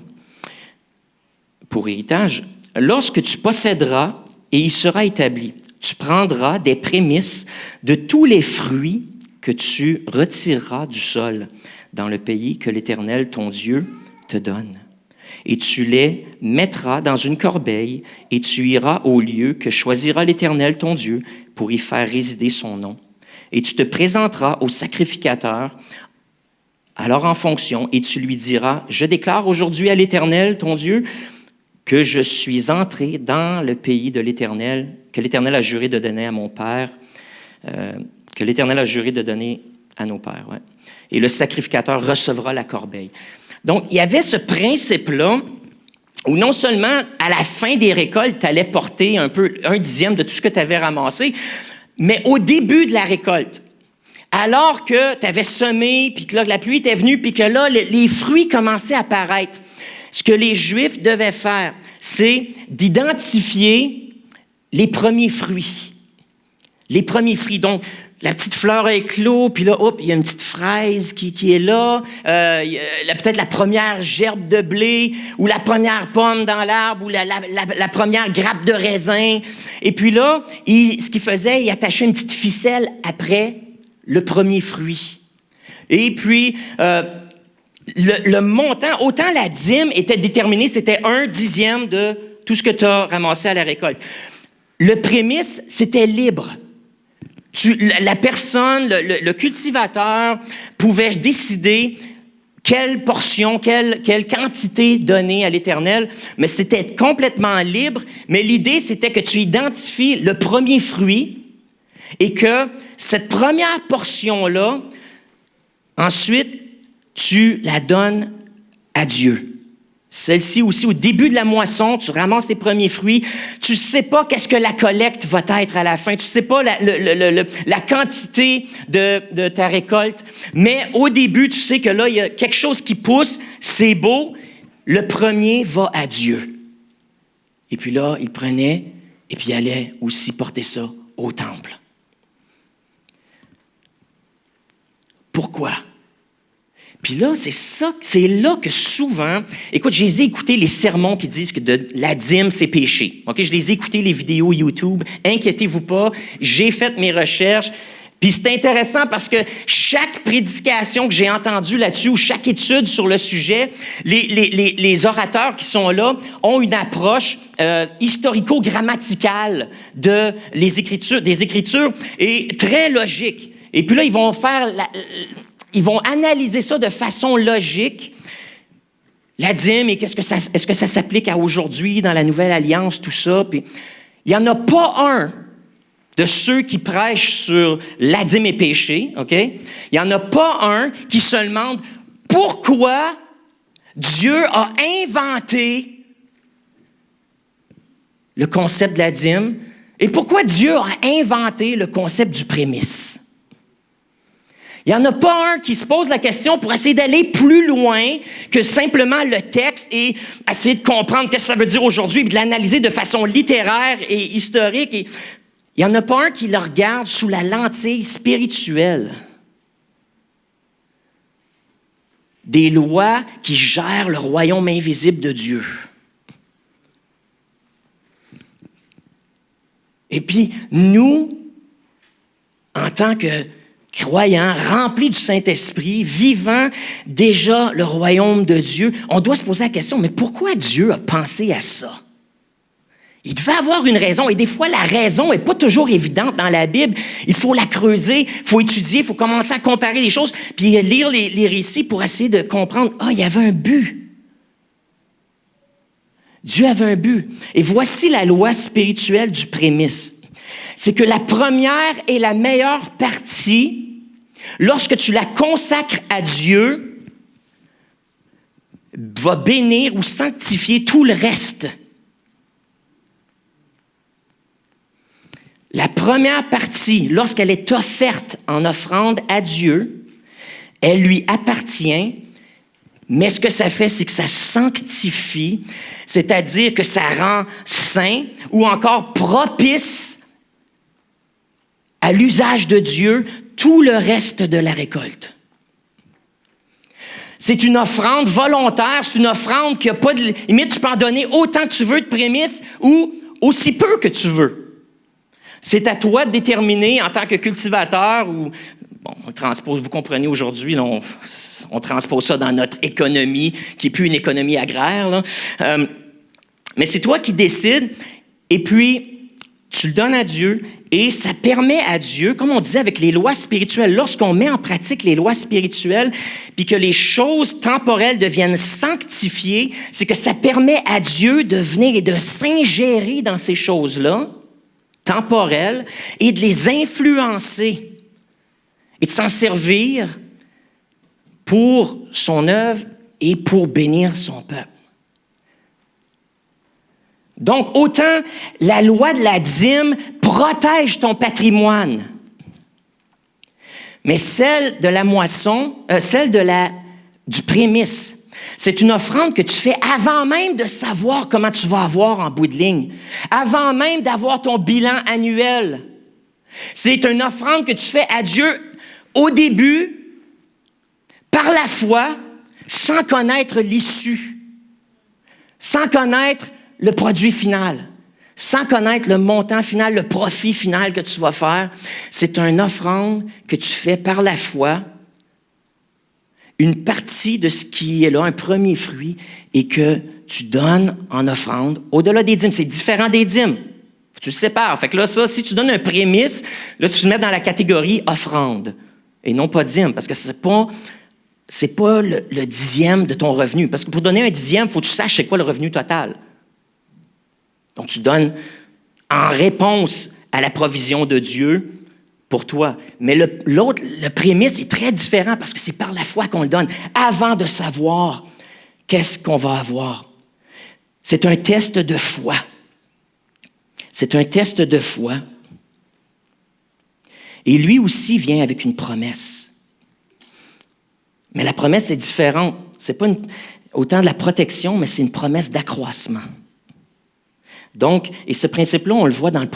B: pour héritage, lorsque tu posséderas et y sera établi, tu prendras des prémices de tous les fruits que tu retireras du sol dans le pays que l'Éternel, ton Dieu, te donne. Et tu les mettras dans une corbeille, et tu iras au lieu que choisira l'Éternel, ton Dieu, pour y faire résider son nom. Et tu te présenteras au sacrificateur, alors en fonction, et tu lui diras, « Je déclare aujourd'hui à l'Éternel, ton Dieu, que je suis entré dans le pays de l'Éternel, que l'Éternel a juré de donner à mon père, que l'Éternel a juré de donner à nos pères. Ouais. Et le sacrificateur recevra la corbeille. » Donc, il y avait ce principe-là où non seulement à la fin des récoltes, tu allais porter un 1/10 de tout ce que tu avais ramassé, mais au début de la récolte, alors que tu avais semé, puis que là, la pluie était venue, puis que là, les fruits commençaient à apparaître, ce que les Juifs devaient faire, c'est d'identifier les premiers fruits. Les premiers fruits. Donc, la petite fleur a éclos, puis là, hop, il y a une petite fraise qui est là. Peut-être la première gerbe de blé, ou la première pomme dans l'arbre, ou la première grappe de raisin. Et puis là, ce qu'il faisait, il attachait une petite ficelle après le premier fruit. Et puis, le montant, autant la dîme était déterminée, c'était 1/10 de tout ce que tu as ramassé à la récolte. Le prémice, c'était libre. La personne, le cultivateur pouvait décider quelle portion, quelle quantité donner à l'Éternel, mais c'était complètement libre. Mais l'idée, c'était que tu identifies le premier fruit et que cette première portion-là, ensuite, tu la donnes à Dieu. Celle-ci aussi, au début de la moisson, tu ramasses tes premiers fruits. Tu ne sais pas qu'est-ce que la collecte va être à la fin. Tu ne sais pas la quantité de ta récolte. Mais au début, tu sais que là, il y a quelque chose qui pousse. C'est beau. Le premier va à Dieu. Et puis là, il prenait et puis il allait aussi porter ça au temple. Pourquoi? Puis là, c'est là que souvent... Écoute, j'ai écouté les sermons qui disent que la dîme, c'est péché. OK? Je les ai écoutés, les vidéos YouTube. Inquiétez-vous pas, j'ai fait mes recherches. Puis c'est intéressant parce que chaque prédication que j'ai entendue là-dessus ou chaque étude sur le sujet, les orateurs qui sont là ont une approche historico-grammaticale des Écritures et très logique. Et puis là, ils vont analyser ça de façon logique. La dîme, et est-ce que ça s'applique à aujourd'hui, dans la Nouvelle Alliance, tout ça? Puis, il n'y en a pas un de ceux qui prêchent sur la dîme et péché, OK? Il n'y en a pas un qui se demande pourquoi Dieu a inventé le concept de la dîme et pourquoi Dieu a inventé le concept du prémice. Il n'y en a pas un qui se pose la question pour essayer d'aller plus loin que simplement le texte et essayer de comprendre ce que ça veut dire aujourd'hui et de l'analyser de façon littéraire et historique. Et il n'y en a pas un qui le regarde sous la lentille spirituelle des lois qui gèrent le royaume invisible de Dieu. Et puis, nous, en tant que croyants, remplis du Saint-Esprit, vivant déjà le royaume de Dieu, on doit se poser la question, mais pourquoi Dieu a pensé à ça? Il devait avoir une raison, et des fois, la raison n'est pas toujours évidente dans la Bible. Il faut la creuser, il faut étudier, il faut commencer à comparer les choses, puis lire les récits pour essayer de comprendre, il y avait un but. Dieu avait un but. Et voici la loi spirituelle du prémisse. C'est que la première et la meilleure partie, lorsque tu la consacres à Dieu, va bénir ou sanctifier tout le reste. La première partie, lorsqu'elle est offerte en offrande à Dieu, elle lui appartient, mais ce que ça fait, c'est que ça sanctifie, c'est-à-dire que ça rend saint ou encore propice à l'usage de Dieu tout le reste de la récolte. C'est une offrande volontaire, c'est une offrande qui n'a pas de limite. Tu peux en donner autant que tu veux de prémices ou aussi peu que tu veux. C'est à toi de déterminer en tant que cultivateur ou, on transpose, vous comprenez aujourd'hui, là, on transpose ça dans notre économie, qui n'est plus une économie agraire, là. Mais c'est toi qui décides, et puis tu le donnes à Dieu, et ça permet à Dieu, comme on disait avec les lois spirituelles, lorsqu'on met en pratique les lois spirituelles, puis que les choses temporelles deviennent sanctifiées, c'est que ça permet à Dieu de venir et de s'ingérer dans ces choses-là, temporelles, et de les influencer, et de s'en servir pour son œuvre et pour bénir son peuple. Donc, autant la loi de la dîme protège ton patrimoine, mais celle de la moisson, du prémisse, c'est une offrande que tu fais avant même de savoir comment tu vas avoir en bout de ligne, avant même d'avoir ton bilan annuel. C'est une offrande que tu fais à Dieu au début, par la foi, sans connaître l'issue, sans connaître le produit final, sans connaître le montant final, le profit final que tu vas faire. C'est une offrande que tu fais par la foi, une partie de ce qui est là, un premier fruit, et que tu donnes en offrande au-delà des dîmes. C'est différent des dîmes. Tu le sépares. Fait que là, ça, si tu donnes un prémisse, là, tu te mets dans la catégorie offrande et non pas dîme, parce que c'est pas le dixième de ton revenu. Parce que pour donner un dixième, il faut que tu saches c'est quoi le revenu total. Donc, tu donnes en réponse à la provision de Dieu pour toi. Mais le prémisse est très différent parce que c'est par la foi qu'on le donne, avant de savoir qu'est-ce qu'on va avoir. C'est un test de foi. C'est un test de foi. Et lui aussi vient avec une promesse. Mais la promesse est différente. Ce n'est pas autant de la protection, mais c'est une promesse d'accroissement. Donc, et ce principe-là, on le voit dans le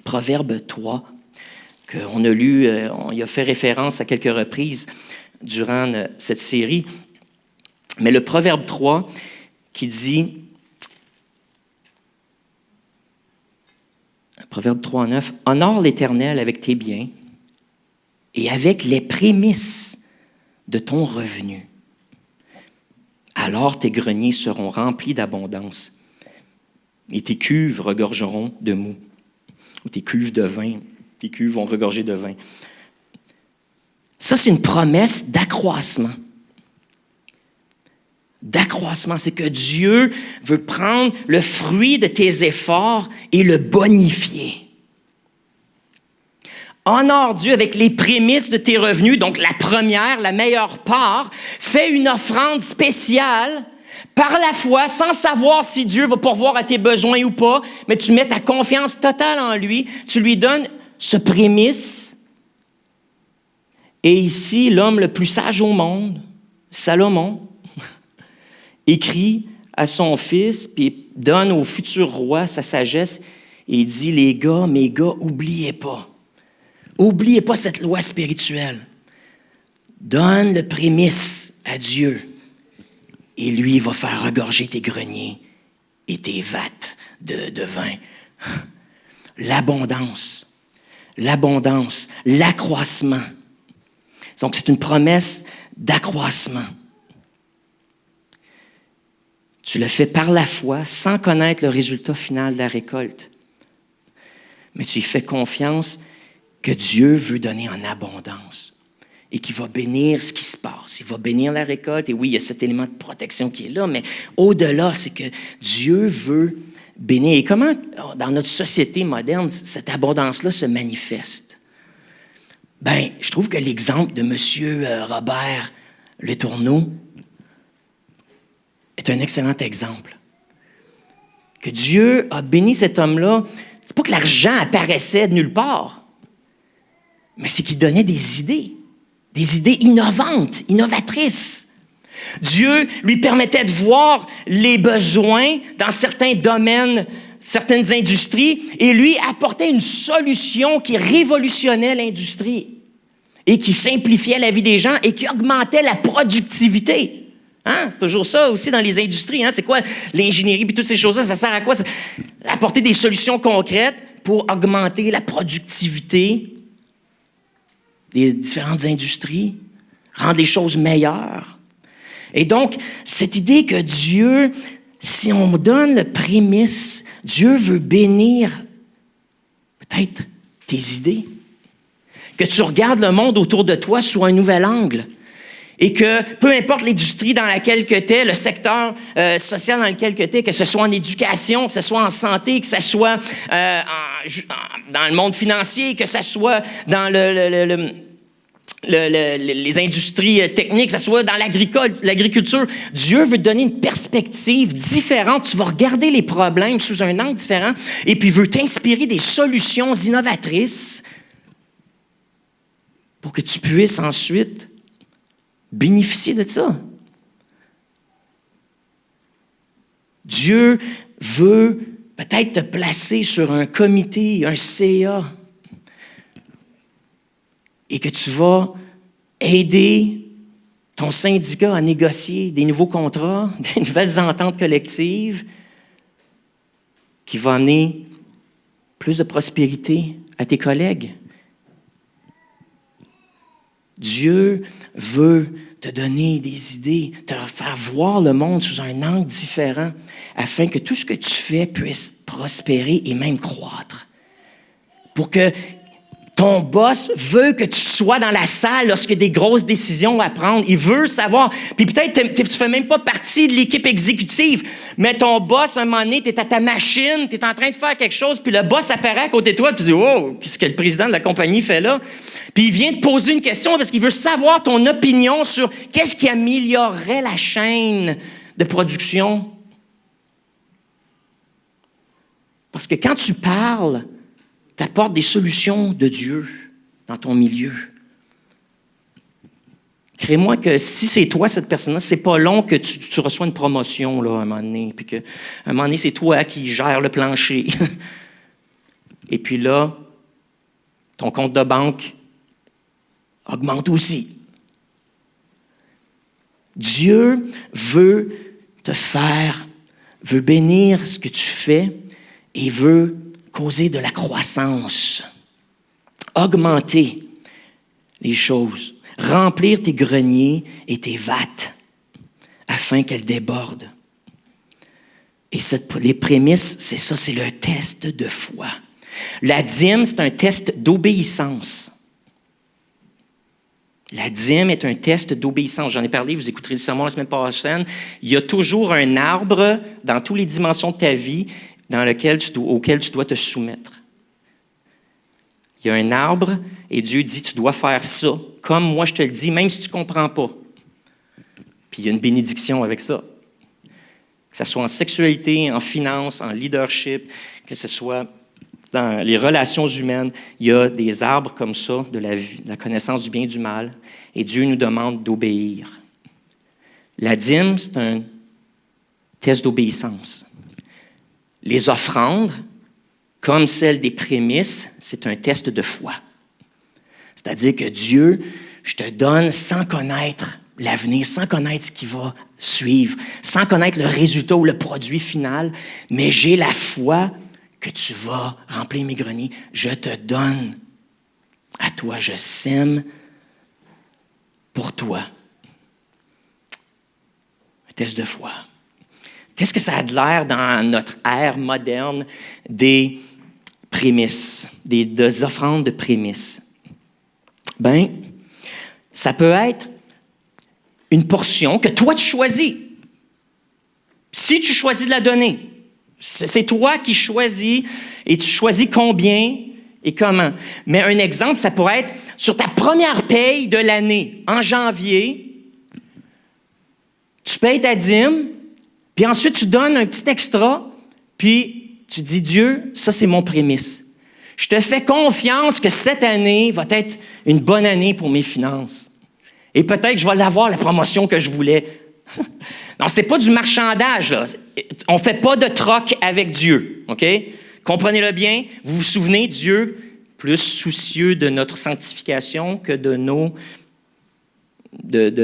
B: Proverbe 3, qu'on a lu, on y a fait référence à quelques reprises durant cette série. Mais le Proverbe 3 qui dit, Proverbe 3:9, « Honore l'Éternel avec tes biens et avec les prémices de ton revenu. Alors tes greniers seront remplis d'abondance et tes cuves regorgeront de mou. » Ou tes cuves de vin, tes cuves vont regorger de vin. Ça, c'est une promesse d'accroissement. D'accroissement, c'est que Dieu veut prendre le fruit de tes efforts et le bonifier. Honore Dieu avec les prémices de tes revenus, donc la première, la meilleure part. Fais une offrande spéciale par la foi, sans savoir si Dieu va pourvoir à tes besoins ou pas, mais tu mets ta confiance totale en lui, tu lui donnes ce prémisse. Et ici, l'homme le plus sage au monde, Salomon, écrit à son fils, puis donne au futur roi sa sagesse, et il dit, mes gars, oubliez pas cette loi spirituelle. Donne le prémisse à Dieu et lui va faire regorger tes greniers et tes vattes de vin. L'abondance, l'accroissement. Donc, c'est une promesse d'accroissement. Tu le fais par la foi, sans connaître le résultat final de la récolte. Mais tu y fais confiance que Dieu veut donner en abondance et qu'il va bénir ce qui se passe. Il va bénir la récolte. Et oui, il y a cet élément de protection qui est là, mais au-delà, c'est que Dieu veut bénir. Et comment, dans notre société moderne, cette abondance-là se manifeste? Bien, je trouve que l'exemple de M. Robert Letourneau est un excellent exemple. Que Dieu a béni cet homme-là, c'est pas que l'argent apparaissait de nulle part, mais c'est qu'il donnait des idées innovantes, innovatrices. Dieu lui permettait de voir les besoins dans certains domaines, certaines industries, et lui apportait une solution qui révolutionnait l'industrie et qui simplifiait la vie des gens et qui augmentait la productivité. Hein? C'est toujours ça aussi dans les industries. Hein? C'est quoi l'ingénierie et toutes ces choses-là? Ça sert à quoi? Apporter des solutions concrètes pour augmenter la productivité des différentes industries, rendre les choses meilleures. Et donc, cette idée que Dieu, si on donne le prémisse, Dieu veut bénir peut-être tes idées. Que tu regardes le monde autour de toi sous un nouvel angle. Et que peu importe l'industrie dans laquelle tu es, le secteur social dans lequel tu es, que ce soit en éducation, que ce soit en santé, que ce soit dans le monde financier, que ce soit dans les industries techniques, que ce soit dans l'agriculture, Dieu veut te donner une perspective différente. Tu vas regarder les problèmes sous un angle différent et puis veut t'inspirer des solutions innovatrices pour que tu puisses ensuite bénéficier de ça. Dieu veut peut-être te placer sur un comité, un CA, et que tu vas aider ton syndicat à négocier des nouveaux contrats, des nouvelles ententes collectives, qui vont amener plus de prospérité à tes collègues. Dieu veut te donner des idées, te faire voir le monde sous un angle différent, afin que tout ce que tu fais puisse prospérer et même croître. Pour que ton boss veut que tu sois dans la salle lorsqu'il y a des grosses décisions à prendre. Il veut savoir. Puis peut-être tu ne fais même pas partie de l'équipe exécutive, mais ton boss, à un moment donné, tu es à ta machine, tu es en train de faire quelque chose, puis le boss apparaît à côté de toi, puis tu dis « Oh, qu'est-ce que le président de la compagnie fait là? » Puis il vient te poser une question parce qu'il veut savoir ton opinion sur qu'est-ce qui améliorerait la chaîne de production. Parce que quand tu parles, tu apportes des solutions de Dieu dans ton milieu. Crée-moi que si c'est toi, cette personne-là, c'est pas long que tu reçois une promotion là, à un moment donné, puis qu'à un moment donné, c'est toi qui gères le plancher. Et puis là, ton compte de banque augmente aussi. Dieu veut veut bénir ce que tu fais et veut causer de la croissance, augmenter les choses, remplir tes greniers et tes vattes afin qu'elles débordent. Et les prémices, c'est ça, c'est le test de foi. La dîme, c'est un test d'obéissance. La dîme est un test d'obéissance. J'en ai parlé, vous écouterez le sermon la semaine prochaine. Il y a toujours un arbre dans toutes les dimensions de ta vie auquel tu dois te soumettre. Il y a un arbre et Dieu dit, tu dois faire ça, comme moi je te le dis, même si tu ne comprends pas. Puis il y a une bénédiction avec ça. Que ce soit en sexualité, en finance, en leadership, que ce soit dans les relations humaines, il y a des arbres comme ça, de la vie, de la connaissance du bien et du mal, et Dieu nous demande d'obéir. La dîme, c'est un test d'obéissance. Les offrandes, comme celles des prémices, c'est un test de foi. C'est-à-dire que Dieu je te donne sans connaître l'avenir, sans connaître ce qui va suivre, sans connaître le résultat ou le produit final, mais j'ai la foi que tu vas remplir mes greniers. Je te donne à toi, je sème pour toi. Un test de foi. Qu'est-ce que ça a de l'air dans notre ère moderne des prémices, des offrandes de prémices? Bien, ça peut être une portion que toi, tu choisis. Si tu choisis de la donner, c'est toi qui choisis et tu choisis combien et comment. Mais un exemple, ça pourrait être sur ta première paye de l'année, en janvier, tu payes ta dîme, puis ensuite tu donnes un petit extra, puis tu dis, Dieu, ça c'est mon prémisse. Je te fais confiance que cette année va être une bonne année pour mes finances. Et peut-être que je vais l'avoir, la promotion que je voulais. Non, c'est pas du marchandage, là. On fait pas de troc avec Dieu, OK? Comprenez-le bien. Vous vous souvenez, Dieu, plus soucieux de notre sanctification que de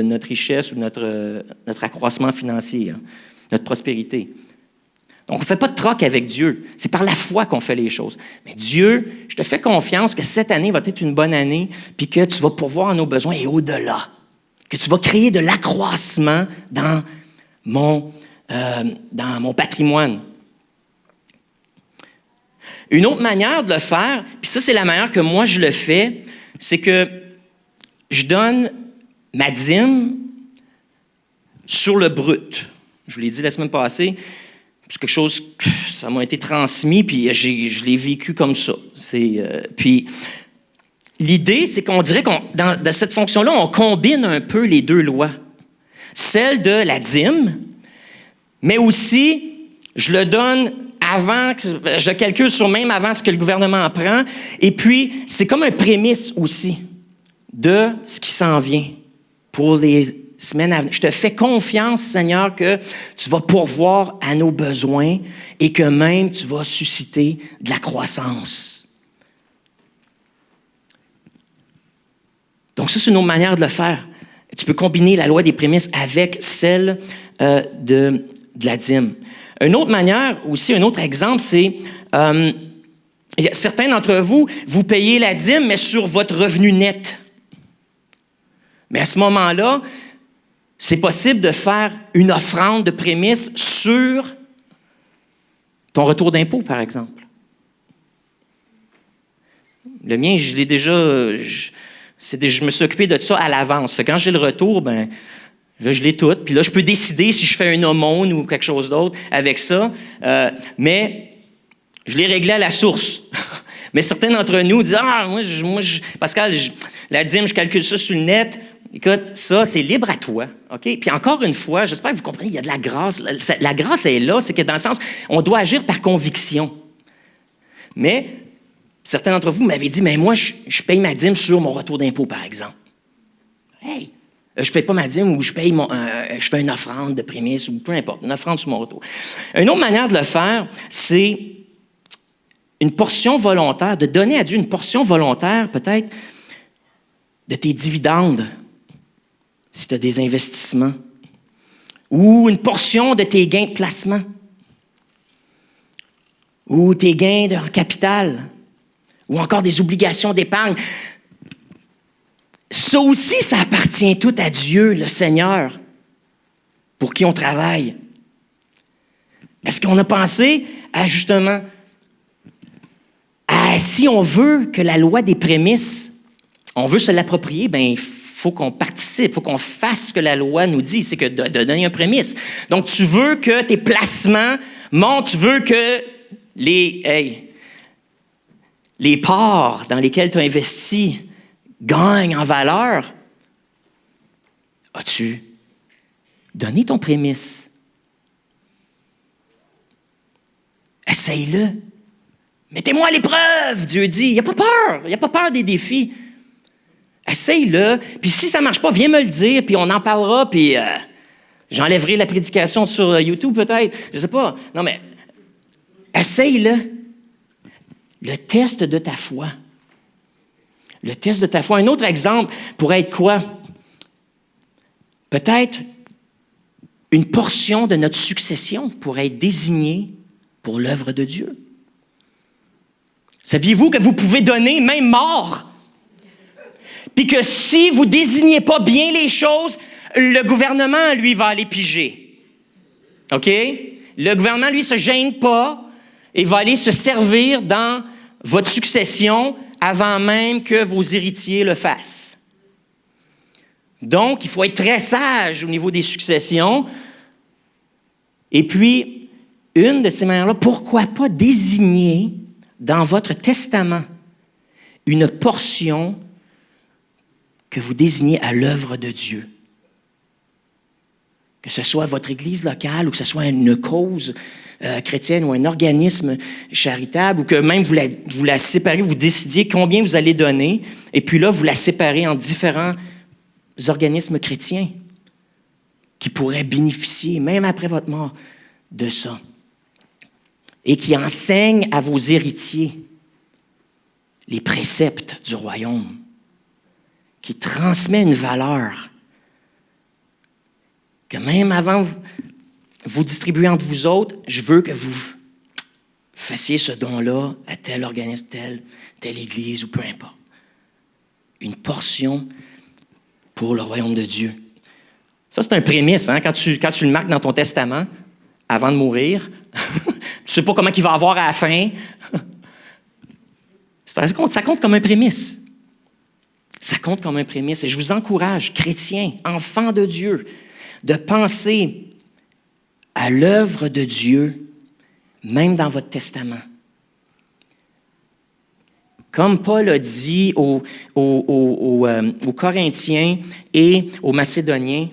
B: notre richesse ou notre accroissement financier, hein, notre prospérité. Donc, on ne fait pas de troc avec Dieu. C'est par la foi qu'on fait les choses. Mais Dieu, je te fais confiance que cette année va être une bonne année, puis que tu vas pourvoir à nos besoins et au-delà. Que tu vas créer de l'accroissement dans mon patrimoine. Une autre manière de le faire, puis ça, c'est la manière que moi je le fais, c'est que je donne ma dîme sur le brut. Je vous l'ai dit la semaine passée, c'est quelque chose, ça m'a été transmis, puis je l'ai vécu comme ça. Puis l'idée, c'est qu'on dirait dans cette fonction-là, on combine un peu les deux lois. Celle de la dîme, mais aussi, je le donne avant, je le calcule sur même avant ce que le gouvernement prend, et puis c'est comme un prémisse aussi de ce qui s'en vient pour les semaines à venir. Je te fais confiance, Seigneur, que tu vas pourvoir à nos besoins et que même tu vas susciter de la croissance. Donc ça, c'est une autre manière de le faire. Tu peux combiner la loi des prémices avec celle de la dîme. Une autre manière aussi, un autre exemple, c'est certains d'entre vous, vous payez la dîme, mais sur votre revenu net. Mais à ce moment-là, c'est possible de faire une offrande de prémices sur ton retour d'impôt, par exemple. Le mien, je l'ai déjà... je me suis occupé de ça à l'avance. Fait que quand j'ai le retour, ben là, je l'ai tout. Puis là, je peux décider si je fais une aumône ou quelque chose d'autre avec ça. Mais je l'ai réglé à la source. Mais certains d'entre nous disent « Ah, Pascal, la dîme, je calcule ça sur le net. » Écoute, ça, c'est libre à toi. OK? Puis encore une fois, j'espère que vous comprenez, il y a de la grâce. La grâce est là, c'est que dans le sens, on doit agir par conviction. Mais certains d'entre vous m'avaient dit, mais moi, je paye ma dîme sur mon retour d'impôt, par exemple. Hey! Je ne paye pas ma dîme ou je fais une offrande de prémisse ou peu importe, une offrande sur mon retour. Une autre manière de le faire, c'est une portion volontaire, de donner à Dieu une portion volontaire, peut-être, de tes dividendes, si tu as des investissements, ou une portion de tes gains de placement, ou tes gains en capital, ou encore des obligations d'épargne. Ça aussi, ça appartient tout à Dieu, le Seigneur, pour qui on travaille. Est-ce qu'on a pensé à, justement, si on veut que la loi des prémices, on veut se l'approprier, bien, il faut qu'on participe, il faut qu'on fasse ce que la loi nous dit, c'est que de donner un prémisse. Donc, tu veux que tes placements montent, tu veux que les parts dans lesquelles tu as investi gagnent en valeur. As-tu donné ton prémisse? Essaye-le. Mettez-moi à l'épreuve, Dieu dit. Il n'y a pas peur. Il n'y a pas peur des défis. Essaye-le. Puis si ça ne marche pas, viens me le dire, puis on en parlera, puis j'enlèverai la prédication sur YouTube peut-être. Je ne sais pas. Non, mais essaye-le. Le test de ta foi. Le test de ta foi. Un autre exemple pourrait être quoi? Peut-être une portion de notre succession pourrait être désignée pour l'œuvre de Dieu. Saviez-vous que vous pouvez donner, même mort? Puis que si vous ne désignez pas bien les choses, le gouvernement, lui, va aller piger. OK? Le gouvernement, lui, ne se gêne pas et va aller se servir dans votre succession avant même que vos héritiers le fassent. Donc, il faut être très sage au niveau des successions. Et puis, une de ces manières-là, pourquoi pas désigner dans votre testament une portion que vous désignez à l'œuvre de Dieu. Que ce soit votre église locale ou que ce soit une cause chrétienne ou un organisme charitable ou que même vous la séparez, vous décidiez combien vous allez donner et puis là, vous la séparez en différents organismes chrétiens qui pourraient bénéficier, même après votre mort, de ça. Et qui enseignent à vos héritiers les préceptes du royaume, qui transmet une valeur que même avant vous distribuer entre vous autres, je veux que vous fassiez ce don-là à tel organisme, telle église ou peu importe. Une portion pour le royaume de Dieu. Ça, c'est un prémisse, hein? Quand tu le marques dans ton testament, avant de mourir, tu ne sais pas comment il va avoir à la fin. Ça compte comme un prémisse. Ça compte comme un prémisse. Et je vous encourage, chrétiens, enfants de Dieu, de penser à l'œuvre de Dieu, même dans votre testament. Comme Paul a dit aux Corinthiens et aux Macédoniens,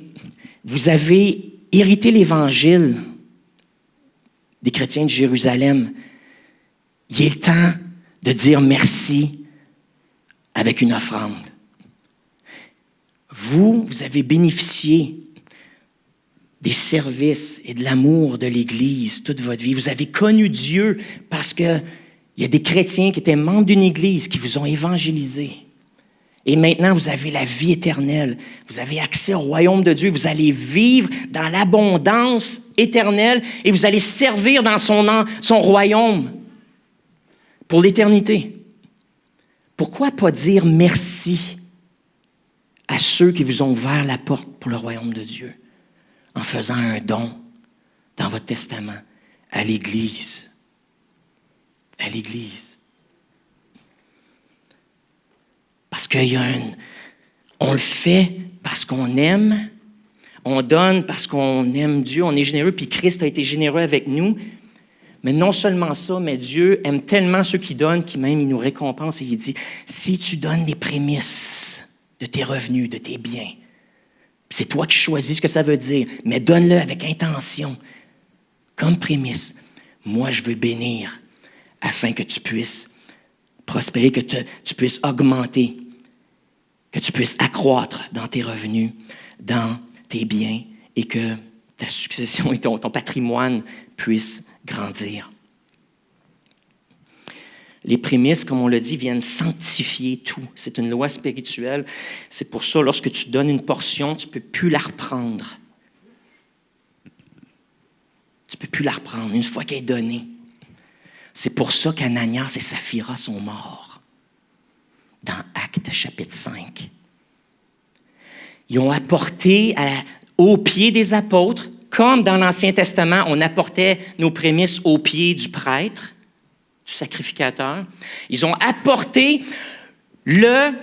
B: vous avez hérité l'Évangile des chrétiens de Jérusalem. Il est temps de dire merci avec une offrande. Vous avez bénéficié des services et de l'amour de l'Église toute votre vie. Vous avez connu Dieu parce qu'il y a des chrétiens qui étaient membres d'une Église qui vous ont évangélisé. Et maintenant, vous avez la vie éternelle. Vous avez accès au royaume de Dieu. Vous allez vivre dans l'abondance éternelle et vous allez servir dans son royaume pour l'éternité. Pourquoi pas dire merci à ceux qui vous ont ouvert la porte pour le royaume de Dieu en faisant un don dans votre testament à l'Église? À l'Église. Parce on le fait parce qu'on aime, on donne parce qu'on aime Dieu, on est généreux, puis Christ a été généreux avec nous. Mais non seulement ça, mais Dieu aime tellement ceux qui donnent qu'il même il nous récompense et il dit, si tu donnes les prémices de tes revenus, de tes biens, c'est toi qui choisis ce que ça veut dire, mais donne-le avec intention, comme prémisse. Moi, je veux bénir afin que tu puisses prospérer, que tu puisses augmenter, que tu puisses accroître dans tes revenus, dans tes biens et que ta succession et ton patrimoine puissent grandir. Les prémices, comme on l'a dit, viennent sanctifier tout. C'est une loi spirituelle. C'est pour ça, lorsque tu donnes une portion, tu ne peux plus la reprendre. Tu ne peux plus la reprendre une fois qu'elle est donnée. C'est pour ça qu'Ananias et Saphira sont morts. Dans Actes chapitre 5. Ils ont apporté aux pieds des apôtres, comme dans l'Ancien Testament, on apportait nos prémices aux pieds du prêtre, du sacrificateur. Ils ont apporté le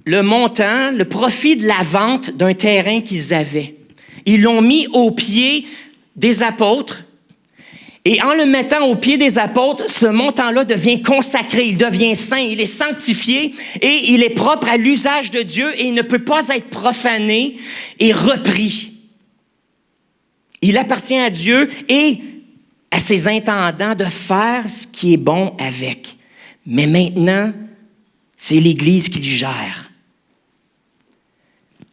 B: montant, le profit de la vente d'un terrain qu'ils avaient. Ils l'ont mis aux pieds des apôtres. Et en le mettant aux pieds des apôtres, ce montant-là devient consacré, il devient saint, il est sanctifié et il est propre à l'usage de Dieu et il ne peut pas être profané et repris. Il appartient à Dieu et à ses intendants de faire ce qui est bon avec. Mais maintenant, c'est l'Église qui le gère.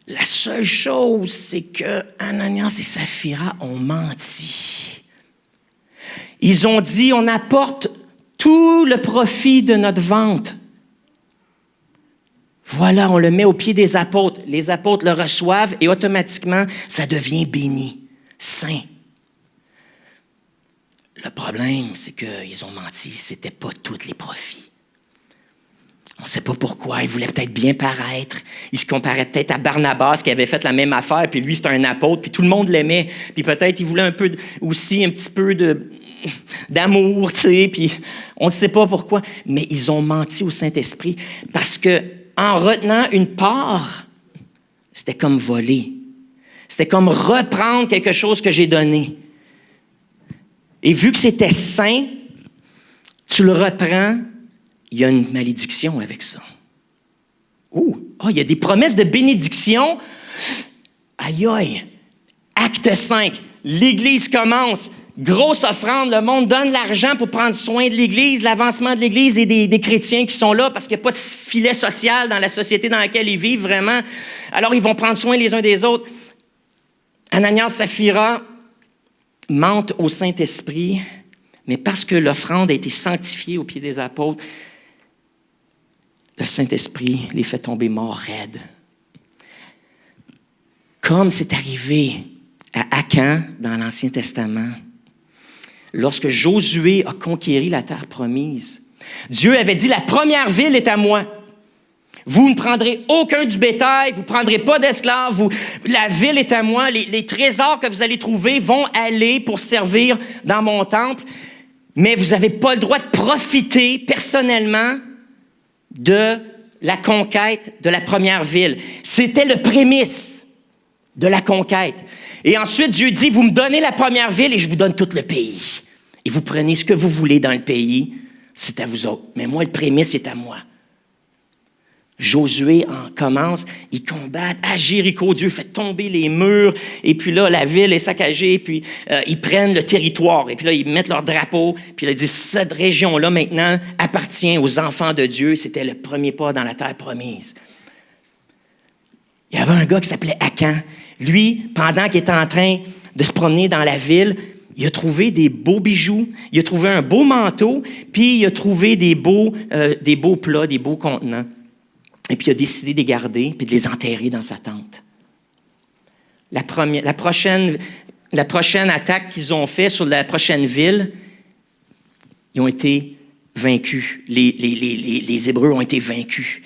B: La seule chose, c'est que Ananias et Saphira ont menti. Ils ont dit, on apporte tout le profit de notre vente Voilà, on le met au pied des apôtres. Les apôtres le reçoivent et automatiquement, ça devient béni, saint. Le problème, c'est qu'ils ont menti. Ce n'était pas tous les profits. On ne sait pas pourquoi. Ils voulaient peut-être bien paraître. Ils se comparaient peut-être à Barnabas qui avait fait la même affaire, puis lui, c'était un apôtre, puis tout le monde l'aimait. Puis peut-être, ils voulaient un petit peu d'amour, tu sais, puis on ne sait pas pourquoi. Mais ils ont menti au Saint-Esprit parce que en retenant une part, c'était comme voler. C'était comme reprendre quelque chose que j'ai donné. Et vu que c'était saint, tu le reprends, il y a une malédiction avec ça. Il y a des promesses de bénédiction. Aïe, aïe. Acte 5, l'Église commence. Grosse offrande, le monde donne l'argent pour prendre soin de l'Église, l'avancement de l'Église et des chrétiens qui sont là parce qu'il n'y a pas de filet social dans la société dans laquelle ils vivent vraiment. Alors, ils vont prendre soin les uns des autres. Ananias, Saphira mentent au Saint-Esprit, mais parce que l'offrande a été sanctifiée au pied des apôtres, le Saint-Esprit les fait tomber morts raides. Comme c'est arrivé à Akan dans l'Ancien Testament, lorsque Josué a conquéri la terre promise, Dieu avait dit, la première ville est à moi. Vous ne prendrez aucun du bétail, vous ne prendrez pas d'esclaves, la ville est à moi, les trésors que vous allez trouver vont aller pour servir dans mon temple, mais vous n'avez pas le droit de profiter personnellement de la conquête de la première ville. C'était le prémisse de la conquête. Et ensuite, Dieu dit, vous me donnez la première ville et je vous donne tout le pays. Et vous prenez ce que vous voulez dans le pays, c'est à vous autres. Mais moi, le prémisse est à moi. Josué commence, ils combattent à Jéricho, Dieu fait tomber les murs, et puis là, la ville est saccagée, puis ils prennent le territoire, et puis là, ils mettent leur drapeau, puis là, ils disent, cette région-là, maintenant, appartient aux enfants de Dieu, c'était le premier pas dans la terre promise. Il y avait un gars qui s'appelait Akan. Lui, pendant qu'il était en train de se promener dans la ville, il a trouvé des beaux bijoux, il a trouvé un beau manteau, puis il a trouvé des beaux plats, des beaux contenants. Et puis, il a décidé de les garder puis de les enterrer dans sa tente. La prochaine attaque qu'ils ont faite sur la prochaine ville, ils ont été vaincus. Les Hébreux ont été vaincus.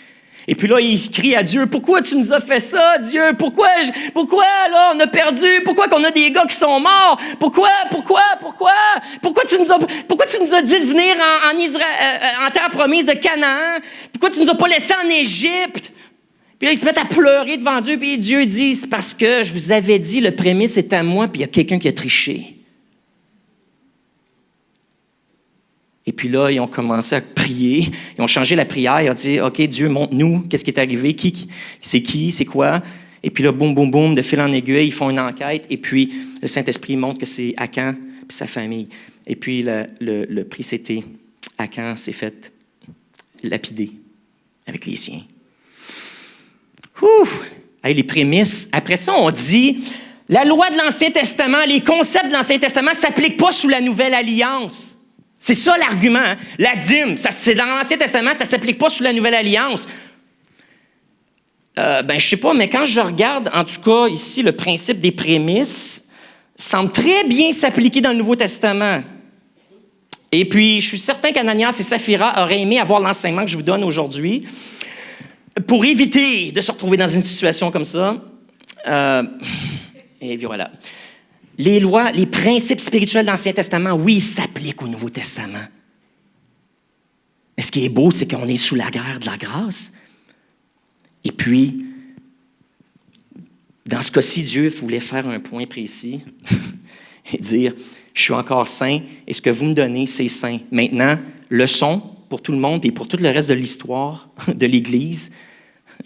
B: Et puis là, ils crient à Dieu, « Pourquoi tu nous as fait ça, Dieu? Pourquoi là, on a perdu? Pourquoi qu'on a des gars qui sont morts? Pourquoi tu nous as dit de venir en Israël, en terre promise de Canaan? Pourquoi tu nous as pas laissés en Égypte? » Puis là, ils se mettent à pleurer devant Dieu, puis Dieu dit, « C'est parce que je vous avais dit, le prémisse est à moi, puis il y a quelqu'un qui a triché. » Et puis là, ils ont commencé à prier. Ils ont changé la prière. Ils ont dit, « OK, Dieu, montre-nous qu'est-ce qui est arrivé. C'est quoi? » Et puis là, boum, boum, boum, de fil en aiguille, ils font une enquête. Et puis, le Saint-Esprit montre que c'est Akan et sa famille. Et puis, le prix, c'était Akan s'est fait lapider avec les siens. Hey, les prémices. Après ça, on dit, la loi de l'Ancien Testament, les concepts de l'Ancien Testament ne s'appliquent pas sous la Nouvelle Alliance. C'est ça l'argument. Hein? La dîme, c'est dans l'Ancien Testament, ça ne s'applique pas sous la Nouvelle Alliance. Je sais pas, mais quand je regarde, en tout cas, ici, le principe des prémices semble très bien s'appliquer dans le Nouveau Testament. Et puis, je suis certain qu'Ananias et Saphira auraient aimé avoir l'enseignement que je vous donne aujourd'hui pour éviter de se retrouver dans une situation comme ça. Et voilà. Les lois, les principes spirituels de l'Ancien Testament, oui, ils s'appliquent au Nouveau Testament. Mais ce qui est beau, c'est qu'on est sous la guerre de la grâce. Et puis, dans ce cas-ci, Dieu voulait faire un point précis et dire, je suis encore saint et ce que vous me donnez, c'est saint. Maintenant, leçon pour tout le monde et pour tout le reste de l'histoire de l'Église,